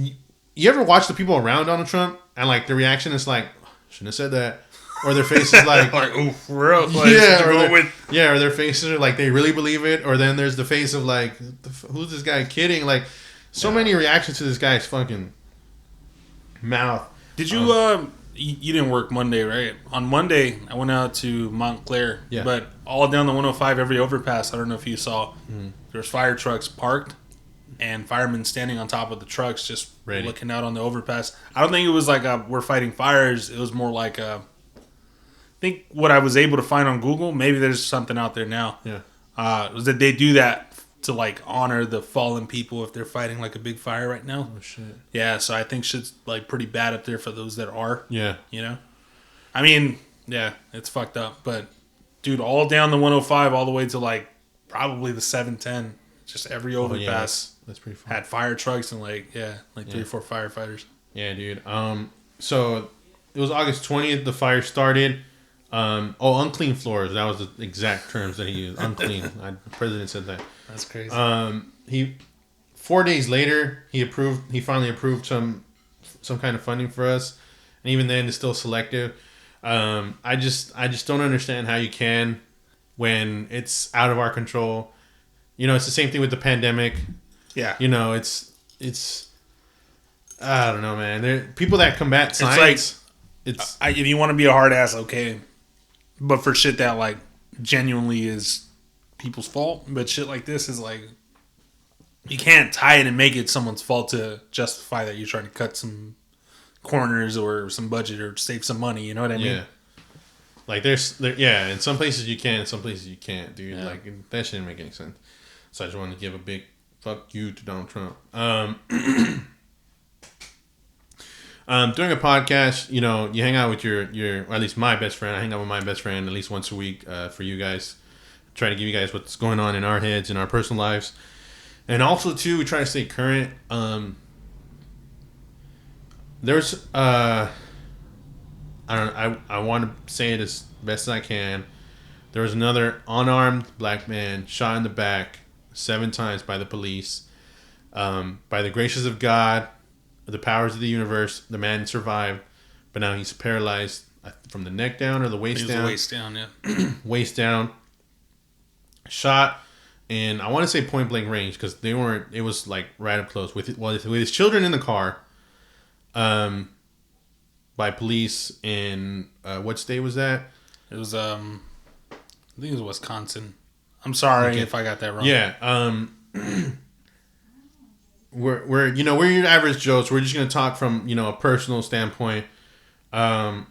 You ever watch the people around Donald Trump, and like the reaction is like, shouldn't have said that. Or their faces like oh, for real? Like, or their faces are like they really believe it. Or then there's the face of like, who's this guy kidding? Like, so many reactions to this guy's fucking mouth. Did you you didn't work Monday, right? On Monday, I went out to Montclair. Yeah. But all down the 105, every overpass, I don't know if you saw, there was fire trucks parked and firemen standing on top of the trucks just looking out on the overpass. I don't think it was like we're fighting fires. It was more like I think what I was able to find on Google, maybe there's something out there now. Yeah. Was that they do that to like honor the fallen people if they're fighting like a big fire right now. Oh shit. Yeah, so I think shit's like pretty bad up there for those that are. Yeah. You know? I mean, yeah, it's fucked up. But dude, all down the 105 all the way to like probably the 710. just every overpass that's pretty fun. had fire trucks and 3 or 4 firefighters. Yeah, dude. So it was August 20th. The fire started. Unclean floors. That was the exact terms that he used. Unclean. The president said that. That's crazy. 4 days later, he finally approved some kind of funding for us, and even then, it's still selective. I just don't understand how you can, when it's out of our control. It's the same thing with the pandemic. Yeah. It's I don't know, man. There people that combat science. If you want to be a hard ass, okay, but for shit that genuinely is people's fault, but shit like this is you can't tie it and make it someone's fault to justify that you're trying to cut some corners or some budget or save some money. You know what I mean? Yeah. In some places you can, in some places you can't, dude. Yeah. That shouldn't make any sense. So I just wanted to give a big fuck you to Donald Trump. During a podcast, you hang out with your or at least my best friend. I hang out with my best friend at least once a week for you guys. Try to give you guys what's going on in our heads, in our personal lives. And also, too, we try to stay current. There's, I want to say it as best as I can. There was another unarmed black man shot in the back 7 times by the police. By the graces of God, the powers of the universe, the man survived, but now he's paralyzed from the neck down or the waist down. The waist down, yeah. Waist down. Shot. And I want to say point blank range because they weren't. It was right up close with his children in the car. By police in what state was that? It was I think it was Wisconsin. I'm sorry if I got that wrong. Yeah. We're your average Joes. We're just gonna talk from a personal standpoint. That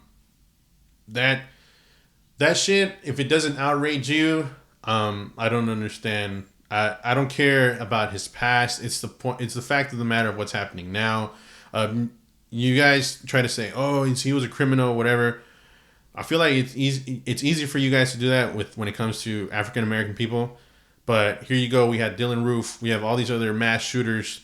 shit. If it doesn't outrage you. I don't understand. I don't care about his past. It's the point. It's the fact of the matter of what's happening now. You guys try to say, "Oh, he was a criminal," whatever. I feel like it's easy. It's easy for you guys to do that when it comes to African American people. But here you go. We had Dylan Roof. We have all these other mass shooters.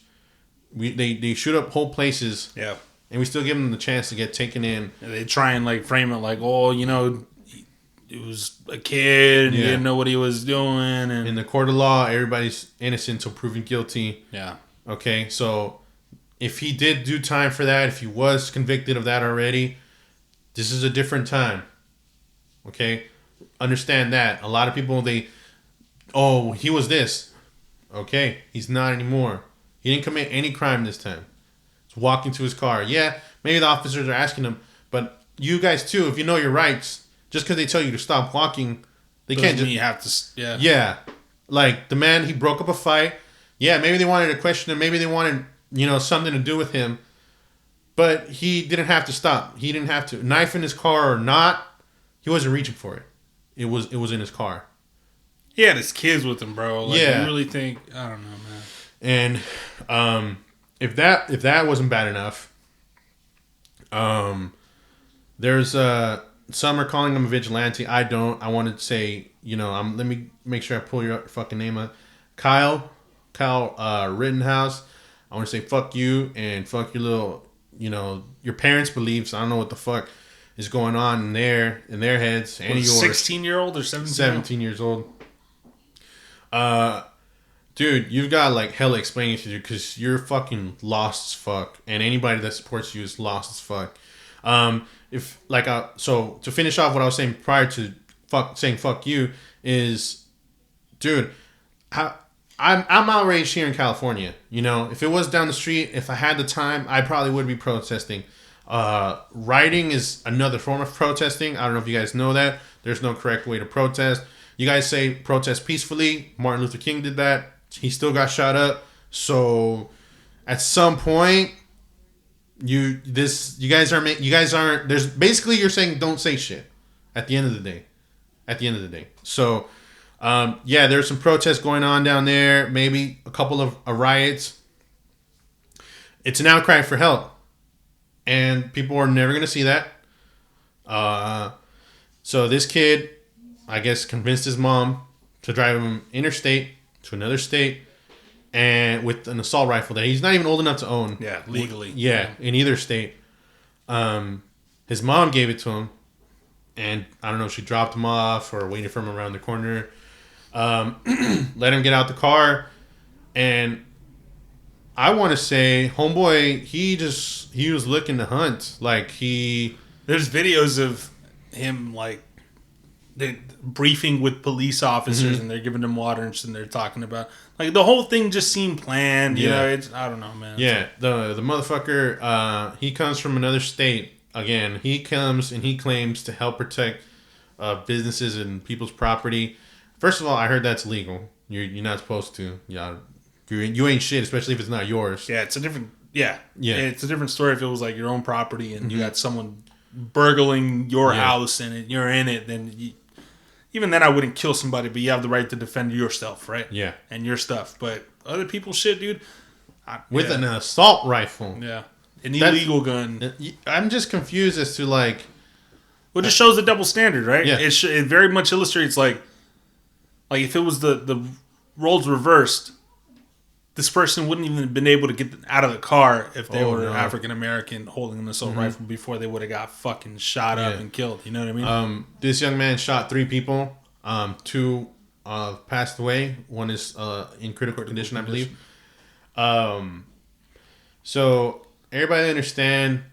They shoot up whole places. Yeah. And we still give them the chance to get taken in. And they try and frame it it was a kid and he didn't know what he was doing. And in the court of law, everybody's innocent until proven guilty. Yeah. Okay, so if he did do time for that, if he was convicted of that already, this is a different time. Okay? Understand that. A lot of people, he was this. Okay, he's not anymore. He didn't commit any crime this time. He's walking to his car. Yeah, maybe the officers are asking him, but you guys too, if you know your rights... Just because they tell you to stop walking, they can't just... You have to... Yeah. Yeah. The man, he broke up a fight. Yeah, maybe they wanted to question him. Maybe they wanted, something to do with him. But he didn't have to stop. He didn't have to. Knife in his car or not, he wasn't reaching for it. It was in his car. He had his kids with him, bro. Yeah. You really think... I don't know, man. And if that wasn't bad enough, there's... Some are calling him a vigilante. I don't. I wanted to say, let me make sure I pull your fucking name up. Kyle Rittenhouse. I want to say fuck you and fuck your little, your parents' beliefs. I don't know what the fuck is going on in their heads and yours. 16-year-old or 17? 17 years old. Dude, you've got hella explaining to do because you're fucking lost as fuck, and anybody that supports you is lost as fuck. So to finish off what I was saying prior to saying fuck you is, dude, I'm outraged here in California. If it was down the street, if I had the time, I probably would be protesting. Rioting is another form of protesting. I don't know if you guys know that. There's no correct way to protest. You guys say protest peacefully. Martin Luther King did that. He still got shot up. So at some point, you guys aren't. There's basically you're saying don't say shit. At the end of the day. So, there's some protests going on down there. Maybe a couple of riots. It's an outcry for help, and people are never gonna see that. So this kid, I guess, convinced his mom to drive him interstate to another state and with an assault rifle that he's not even old enough to own. Yeah, legally. Yeah, in either state. His mom gave it to him, and I don't know if she dropped him off or waited for him around the corner. Let him get out the car, and I want to say, homeboy, he was looking to hunt. Like there's videos of him like briefing with police officers, and they're giving them water and they're talking about like the whole thing just seemed planned. You know, it's I don't know, man. Yeah, the motherfucker, he comes from another state. Again, he comes and he claims to help protect businesses and people's property. First of all, I heard that's illegal. You're not supposed to. Yeah, you ain't shit, especially if it's not yours. Yeah, it's a different. Yeah. It's a different story if it was like your own property and you got someone burgling your house and you're in it. Then even then, I wouldn't kill somebody, but you have the right to defend yourself, right? Yeah, and your stuff. But other people's shit, dude. With an assault rifle. Yeah. An illegal gun. I'm just confused as to like. Well, it just shows the double standard, right? Yeah. It very much illustrates like if it was the roles reversed, this person wouldn't even have been able to get out of the car if they were African American holding an assault rifle before they would have got fucking shot up and killed. You know what I mean? This young man shot 3 people. 2 passed away. 1 is in critical condition, I believe. So everybody understand.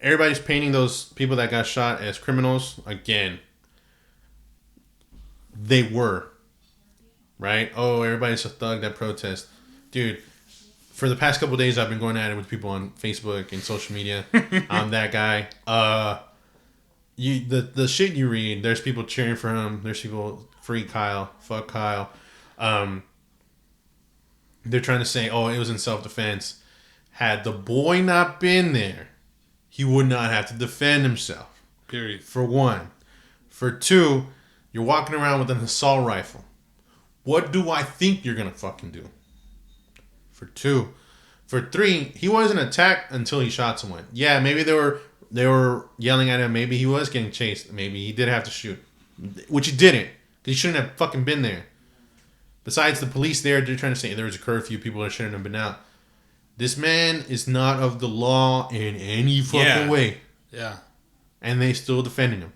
Everybody's painting those people that got shot as criminals. Again, they were. Right? Oh, everybody's a thug that protest. Dude, for the past couple of days, I've been going at it with people on Facebook and social media. I'm that guy. The shit you read, there's people cheering for him. There's people, free Kyle, fuck Kyle. They're trying to say, oh, it was in self-defense. Had the boy not been there, he would not have to defend himself. Period. For 1. For 2, you're walking around with an assault rifle. What do I think you're going to fucking do? For 2. For 3, he wasn't attacked until he shot someone. Yeah, maybe they were yelling at him. Maybe he was getting chased. Maybe he did have to shoot. Which he didn't. Because he shouldn't have fucking been there. Besides the police there, they're trying to say there was a curfew. People shouldn't have been out. This man is not of the law in any fucking way. Yeah. And they still defending him.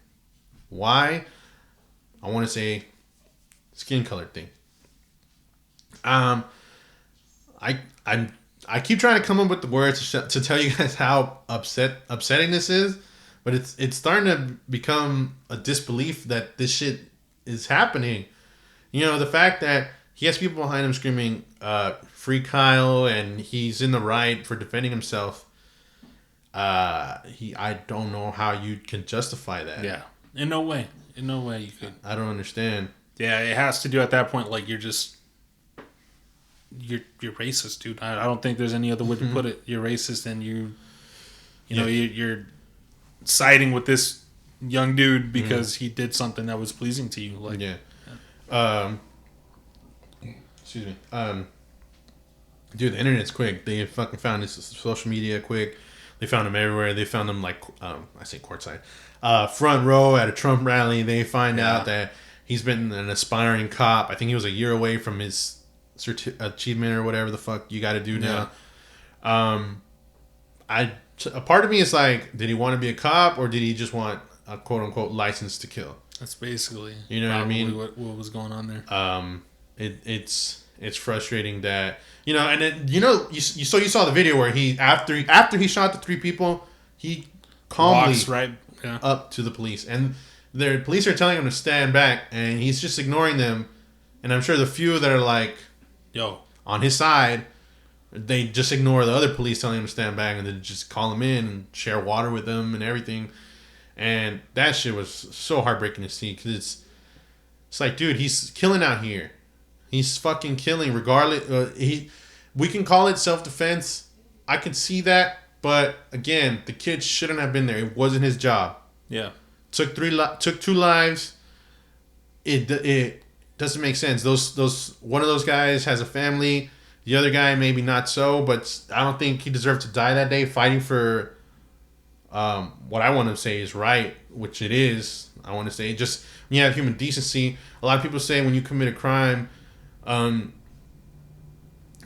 Why? I want to say skin color thing. I keep trying to come up with the words to tell you guys how upsetting this is, but it's starting to become a disbelief that this shit is happening. You know, the fact that he has people behind him screaming, "Free Kyle," and he's in the right for defending himself. I don't know how you can justify that. Yeah, in no way you could. I don't understand. Yeah, it has to do at that point like you're racist, dude. I don't think there's any other way to put it. You're racist, and you know you're siding with this young dude because he did something that was pleasing to you. Like excuse me. Dude, the internet's quick. They fucking found this social media quick. They found him everywhere. They found him like I say courtside, front row at a Trump rally. They find out that he's been an aspiring cop. I think he was a year away from his achievement or whatever the fuck you got to do now. A part of me is like, did he want to be a cop or did he just want a quote unquote license to kill? That's basically what I mean. What was going on there? It's frustrating that and then you saw the video where he after he shot the 3 people, he calmly walks right up to the police and the police are telling him to stand back and he's just ignoring them. And I'm sure the few that are like, on his side, they just ignore the other police telling him to stand back and then just call him in and share water with them and everything. And that shit was so heartbreaking to see because it's like, dude, he's killing out here. He's fucking killing regardless. We can call it self-defense. I can see that. But again, the kid shouldn't have been there. It wasn't his job. Yeah. Took 2 lives. It doesn't make sense. Those one of those guys has a family. The other guy maybe not so, but I don't think he deserved to die that day fighting for what I want to say is right, which it is. I want to say just when you have human decency. A lot of people say when you commit a crime,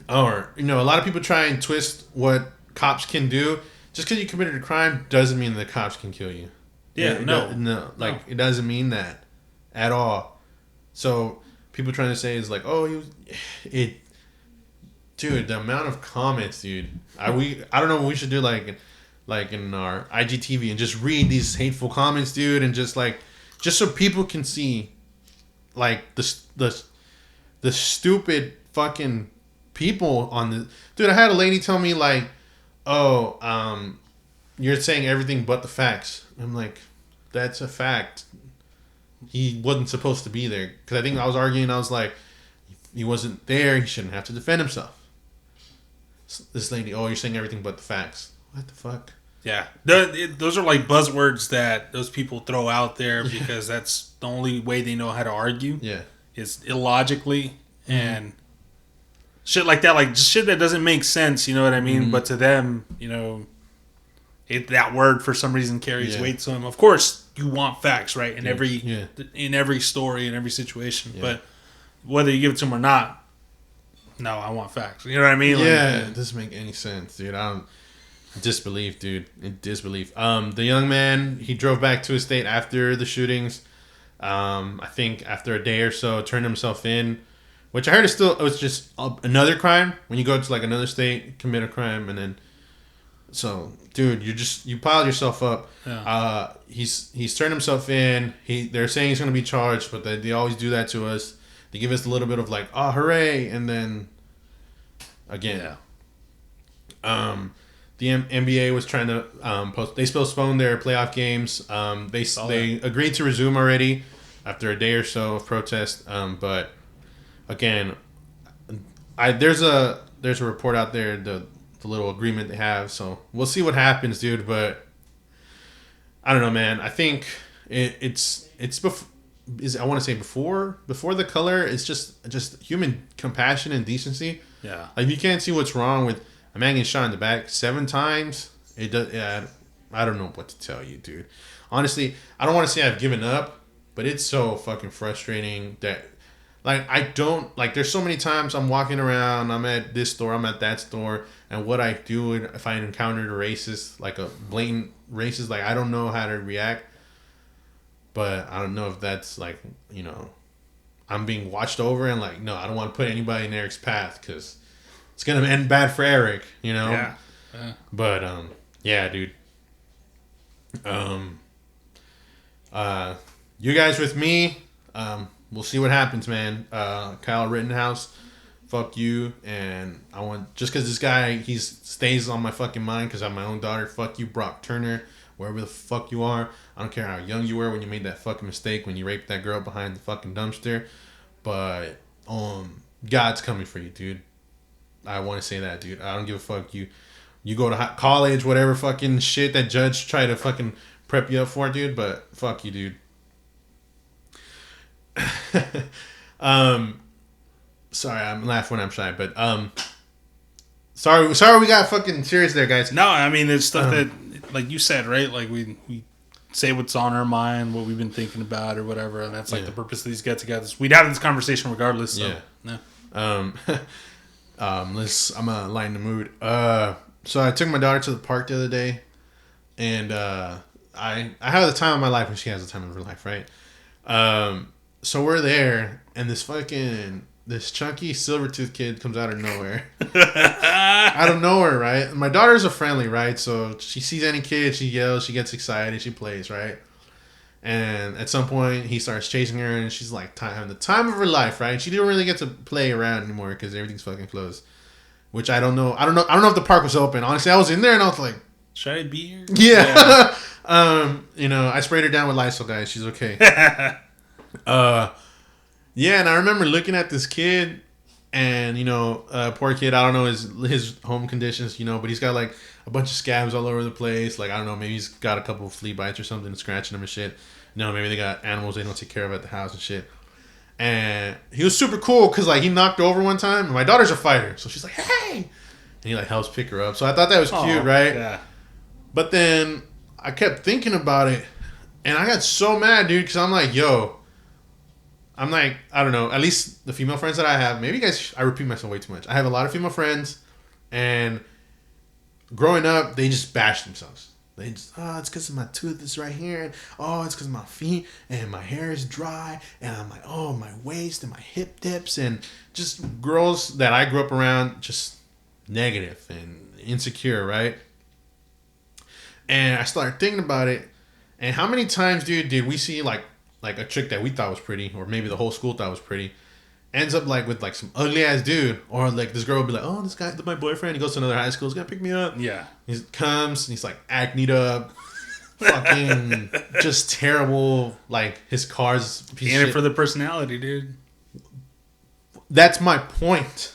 Or, a lot of people try and twist what cops can do. Just because you committed a crime doesn't mean the cops can kill you. Yeah, no. It doesn't mean that at all. So people trying to say is like, oh, dude, the amount of comments, dude. I don't know what we should do, like in our IGTV, and just read these hateful comments, dude, and just so people can see, like, the stupid fucking people on the. Dude, I had a lady tell me, like, oh, you're saying everything but the facts. I'm like, that's a fact. He wasn't supposed to be there. Because I think I was arguing, I was like, he wasn't there, he shouldn't have to defend himself. This lady, oh, you're saying everything but the facts. What the fuck? Yeah. Those are like buzzwords that those people throw out there because that's the only way they know how to argue. Yeah. Is illogically and shit like that. Like, shit that doesn't make sense, you know what I mean? Mm-hmm. But to them, that word for some reason carries weight to them. Of course, you want facts, right? In every story, in every situation. Yeah. But whether you give it to them or not, no, I want facts. You know what I mean? Yeah, it doesn't make any sense, dude. Disbelief, dude. Disbelief. The young man, he drove back to his state after the shootings. I think after a day or so, turned himself in, which I heard it was just another crime. When you go to like another state, commit a crime, and then, so dude, you piled yourself up. Yeah. He's turned himself in. They're saying he's gonna be charged, but they always do that to us. They give us a little bit of like, oh, hooray, and then again, the NBA was trying to they postponed their playoff games. They agreed to resume already after a day or so of protest. But again, there's a report out there, the little agreement they have. So we'll see what happens, dude. But I don't know, man. I think it's I want to say before the color. It's just human compassion and decency. Yeah. Like, you can't see what's wrong with a man getting shot in the back 7 times. It does. Yeah, I don't know what to tell you, dude. Honestly, I don't want to say I've given up, but it's so fucking frustrating that, like, I don't, like, there's so many times I'm walking around, I'm at this store, I'm at that store, and what I do if I encountered a racist, like a blatant racist, like, I don't know how to react. But I don't know if that's, like, I'm being watched over, and, like, no, I don't want to put anybody in Eric's path because it's going to end bad for Eric, Yeah. But, yeah, dude. You guys with me, we'll see what happens, man. Kyle Rittenhouse, fuck you. And I want, just because this guy, he stays on my fucking mind because I'm my own daughter, fuck you, Brock Turner. Wherever the fuck you are. I don't care how young you were when you made that fucking mistake, when you raped that girl behind the fucking dumpster. But God's coming for you, dude. I want to say that, dude. I don't give a fuck. You go to college, whatever fucking shit that judge tried to fucking prep you up for, dude. But fuck you, dude. Sorry, I'm laughing when I'm shy, but sorry we got fucking serious there, guys. No, I mean, it's stuff that, like you said, right? Like, we say what's on our mind, what we've been thinking about or whatever, and that's like the purpose of these get-togethers. We'd have this conversation regardless. So, yeah. I'm gonna lighten the mood. So I took my daughter to the park the other day, and I have the time of my life when she has the time of her life, right? So we're there, and this chunky silver-toothed kid comes out of nowhere. Out of nowhere, right? My daughter's a friendly, right? So she sees any kid, she yells, she gets excited, she plays, right? And at some point, he starts chasing her, and she's like having the time of her life, right? She didn't really get to play around anymore because everything's fucking closed. Which I don't know if the park was open. Honestly, I was in there, and I was like, should I be here? Yeah. I sprayed her down with Lysol, guys. She's okay. Yeah, and I remember looking at this kid, and poor kid. I don't know his home conditions, but he's got like a bunch of scabs all over the place. Like, I don't know, maybe he's got a couple of flea bites or something, scratching him and shit. Maybe they got animals they don't take care of at the house and shit. And he was super cool because, like, he knocked over one time. And my daughter's a fighter, so she's like, "Hey!" And he like helps pick her up. So I thought that was cute, right? Yeah. But then I kept thinking about it, and I got so mad, dude, because I'm like, yo. I'm like, I don't know. At least the female friends that I have, maybe I repeat myself way too much. I have a lot of female friends, and growing up, they just bash themselves. They just, it's because my tooth is right here, and it's because my feet and my hair is dry, and I'm like, my waist and my hip dips, and just girls that I grew up around, just negative and insecure, right? And I started thinking about it, and how many times, dude, did we see like a chick that we thought was pretty, or maybe the whole school thought was pretty, ends up like with like some ugly ass dude, or like this girl will be like, this guy's my boyfriend. He goes to another high school. He's gonna pick me up. Yeah. He comes and he's like acneed up, fucking just terrible. Like his car's piece of shit. For the personality, dude. That's my point.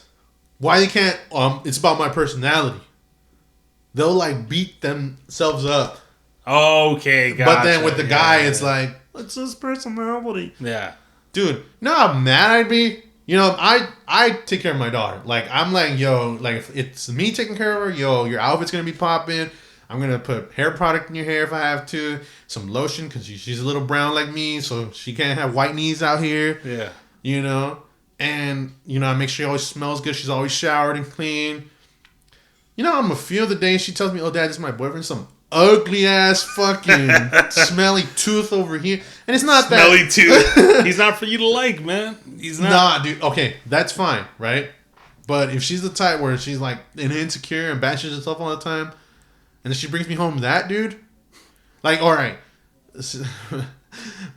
Why they can't? It's about my personality. They'll like beat themselves up. Okay, gotcha. But then with the guy, it's like, it's his personality. Yeah. Dude, you know how mad I'd be? You know, I take care of my daughter. Like, I'm like, yo, like, if it's me taking care of her, yo, your outfit's going to be popping. I'm going to put hair product in your hair if I have to. Some lotion, because she's a little brown like me, so she can't have white knees out here. Yeah. You know? And, you know, I make sure she always smells good. She's always showered and clean. You know, I'm going to feel the day she tells me, Dad, this is my boyfriend. Some ugly ass fucking smelly tooth over here, and it's not smelly that tooth. He's not for you to like, man. He's not. Nah, dude. Okay, that's fine, right? But if she's the type where she's like insecure and bashes herself all the time, and then she brings me home that dude, like, all right,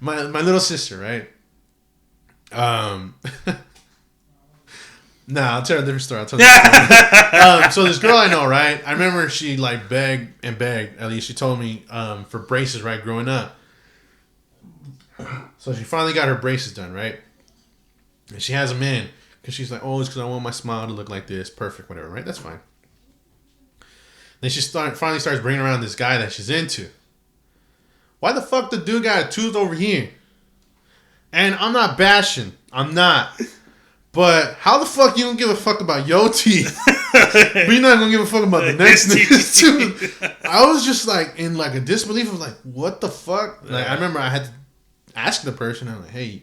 my little sister, right? Nah, I'll tell a different story. So this girl I know, right? I remember she like begged. At least she told me for braces, right? Growing up. So she finally got her braces done, right? And she has them in because she's like, it's because I want my smile to look like this, perfect, whatever, right? That's fine. Then she finally starts bringing around this guy that she's into. Why the fuck the dude got a tooth over here? And I'm not bashing. I'm not. But how the fuck you don't give a fuck about your teeth? But you're not gonna give a fuck about the next nigga's tooth. I was just like in like a disbelief of like, what the fuck? Like I remember I had to ask the person. I'm like, hey,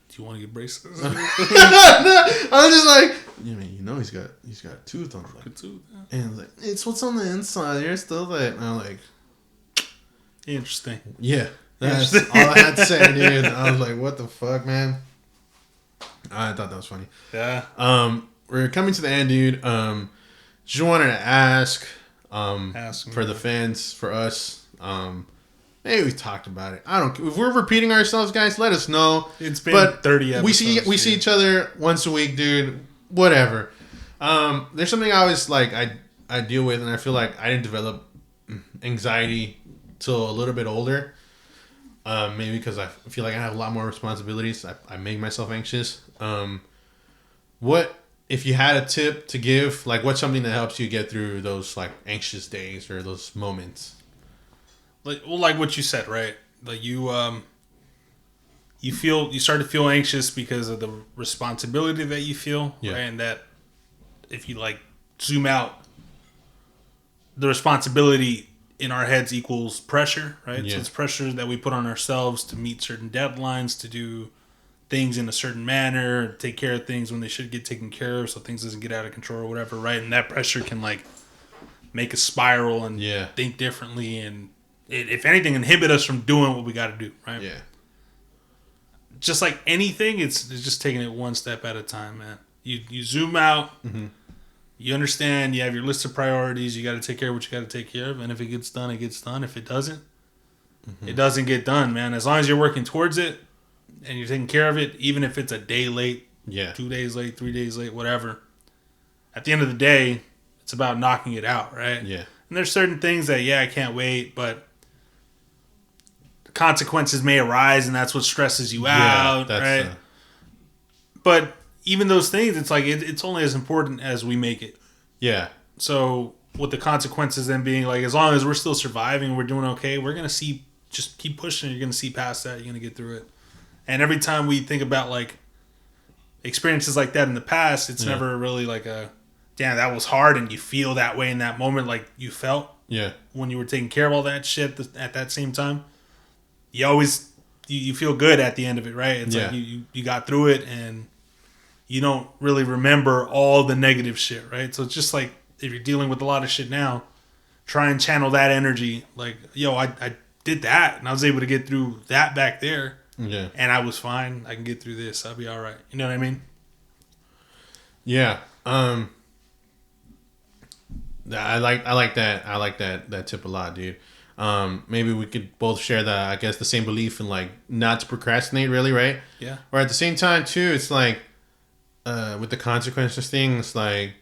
do you want to get braces? I was just like, you know, he's got a tooth on. Like, tooth, yeah. And I was like, it's what's on the inside. There's still that. And I'm like, interesting. Yeah, that's all I had to say, dude. I was like, what the fuck, man. I thought that was funny. Yeah. We're coming to the end, dude. Just wanted to ask for the fans, for us. Maybe we talked about it. I don't. If we're repeating ourselves, guys, let us know. It's been 30 episodes. We see each other once a week, dude. Whatever. There's something I always like. I deal with, and I feel like I didn't develop anxiety till a little bit older. Maybe because I feel like I have a lot more responsibilities. I make myself anxious. What if you had a tip to give? Like, what's something that helps you get through those like anxious days or those moments? Like what you said, right? Like you start to feel anxious because of the responsibility that you feel, right? And that if you like zoom out, the responsibility in our heads equals pressure, right? Yeah. So it's pressure that we put on ourselves to meet certain deadlines, to do things in a certain manner, take care of things when they should get taken care of, so things doesn't get out of control or whatever, right? And that pressure can like make us spiral and think differently, and it, if anything, inhibit us from doing what we got to do, right? Yeah. Just like anything, it's just taking it one step at a time, man. You zoom out. Mm-hmm. You understand, you have your list of priorities, you got to take care of what you got to take care of, and if it gets done, it gets done. If it doesn't, it doesn't get done, man. As long as you're working towards it and you're taking care of it, even if it's a day late, 2 days late, 3 days late, whatever, at the end of the day, it's about knocking it out, right? Yeah. And there's certain things that, I can't wait, but consequences may arise, and that's what stresses you out, right? But even those things, it's like it's only as important as we make it. Yeah. So with the consequences then being like, as long as we're still surviving, we're doing okay, we're going to see, just keep pushing. You're going to see past that. You're going to get through it. And every time we think about like experiences like that in the past, it's never really like a, damn, that was hard. And you feel that way in that moment, like you felt when you were taking care of all that shit at that same time. You always you feel good at the end of it, right? It's like you got through it, and you don't really remember all the negative shit, right? So it's just like if you're dealing with a lot of shit now, try and channel that energy. Like, yo, I did that, and I was able to get through that back there. Yeah. And I was fine. I can get through this. I'll be all right. You know what I mean? Yeah. I like that. I like that tip a lot, dude. Maybe we could both share that, I guess, the same belief in like not to procrastinate, really, right? Yeah. Or at the same time too, it's like with the consequences thing, it's like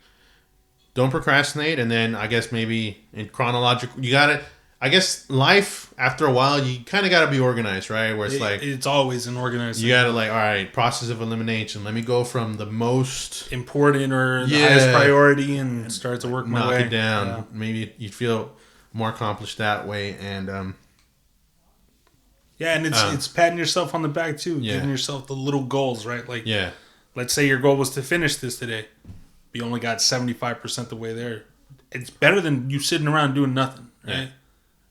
don't procrastinate, and then I guess maybe in chronological, you got it. I guess life, after a while, you kind of got to be organized, right? Where it's always an organized thing. You got to like, all right, process of elimination. Let me go from the most important or the highest priority and start to work my way. Knock it down. Yeah. Maybe you feel more accomplished that way. And and it's patting yourself on the back too. Giving yourself the little goals, right? Like, let's say your goal was to finish this today. But you only got 75% the way there. It's better than you sitting around doing nothing, right? Yeah.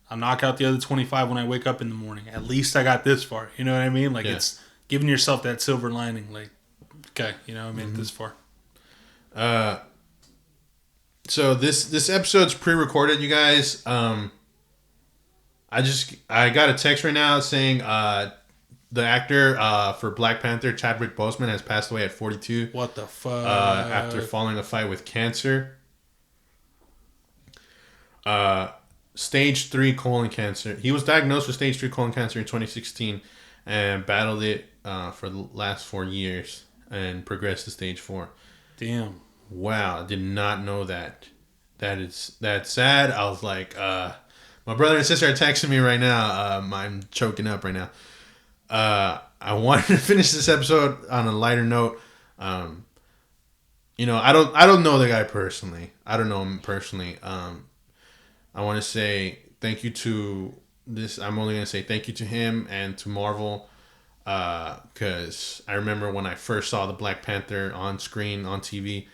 I'll knock out the other 25 when I wake up in the morning. At least I got this far. You know what I mean? Like, it's giving yourself that silver lining. Like, okay, you know, I made it this far. So this episode's pre-recorded, you guys. I got a text right now saying the actor for Black Panther, Chadwick Boseman, has passed away at 42. What the fuck? After following a fight with cancer. Stage 3 colon cancer. He was diagnosed with stage 3 colon cancer in 2016 and battled it for the last 4 years and progressed to stage 4. Damn. Wow, I did not know that. That's sad. I was like, my brother and sister are texting me right now. I'm choking up right now. I wanted to finish this episode on a lighter note. You know, I don't know the guy personally. I don't know him personally. I want to say thank you to this. I'm only going to say thank you to him and to Marvel. Because I remember when I first saw the Black Panther on screen, on TV,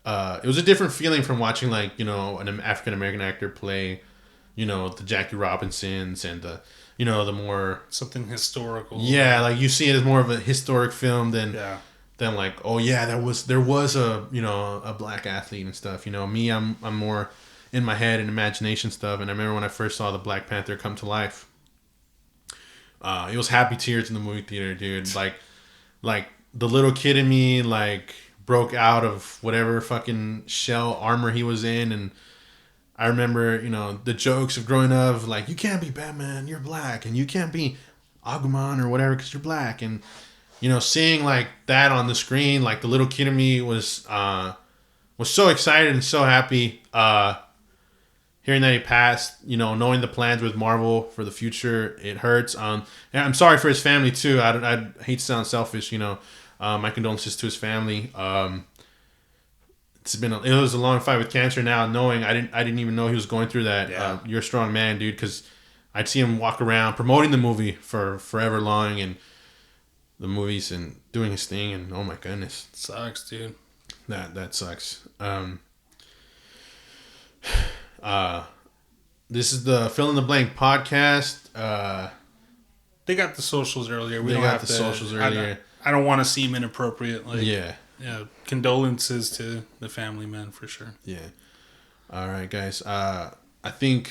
it was a different feeling from watching, like, you know, an African-American actor play, you know, the Jackie Robinsons and the, you know, the more... something historical. Yeah, like you see it as more of a historic film than like, oh yeah, there was a, you know, a black athlete and stuff. You know, me, I'm more in my head and imagination stuff. And I remember when I first saw the Black Panther come to life, it was happy tears in the movie theater, dude. Like the little kid in me, like, broke out of whatever fucking shell armor he was in. And I remember, you know, the jokes of growing up, like, you can't be Batman, you're black, and you can't be Agumon or whatever because you're black. And, you know, seeing like that on the screen, like the little kid in me was so excited and so happy. Hearing that he passed, you know, knowing the plans with Marvel for the future, it hurts. And I'm sorry for his family too. I hate to sound selfish, you know. My condolences to his family. It was a long fight with cancer. Now knowing I didn't even know he was going through that. Yeah. You're a strong man, dude. Because I'd see him walk around promoting the movie for forever long and the movies and doing his thing. And oh my goodness, it sucks, dude. That sucks. This is the Fill in the Blank podcast. They got the socials earlier. Socials earlier. I don't want to seem inappropriate. Like, yeah. Condolences to the family, man, for sure. Yeah. All right, guys. I think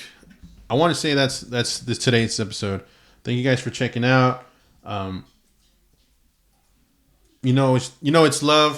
I want to say that's today's episode. Thank you guys for checking out. You know it's love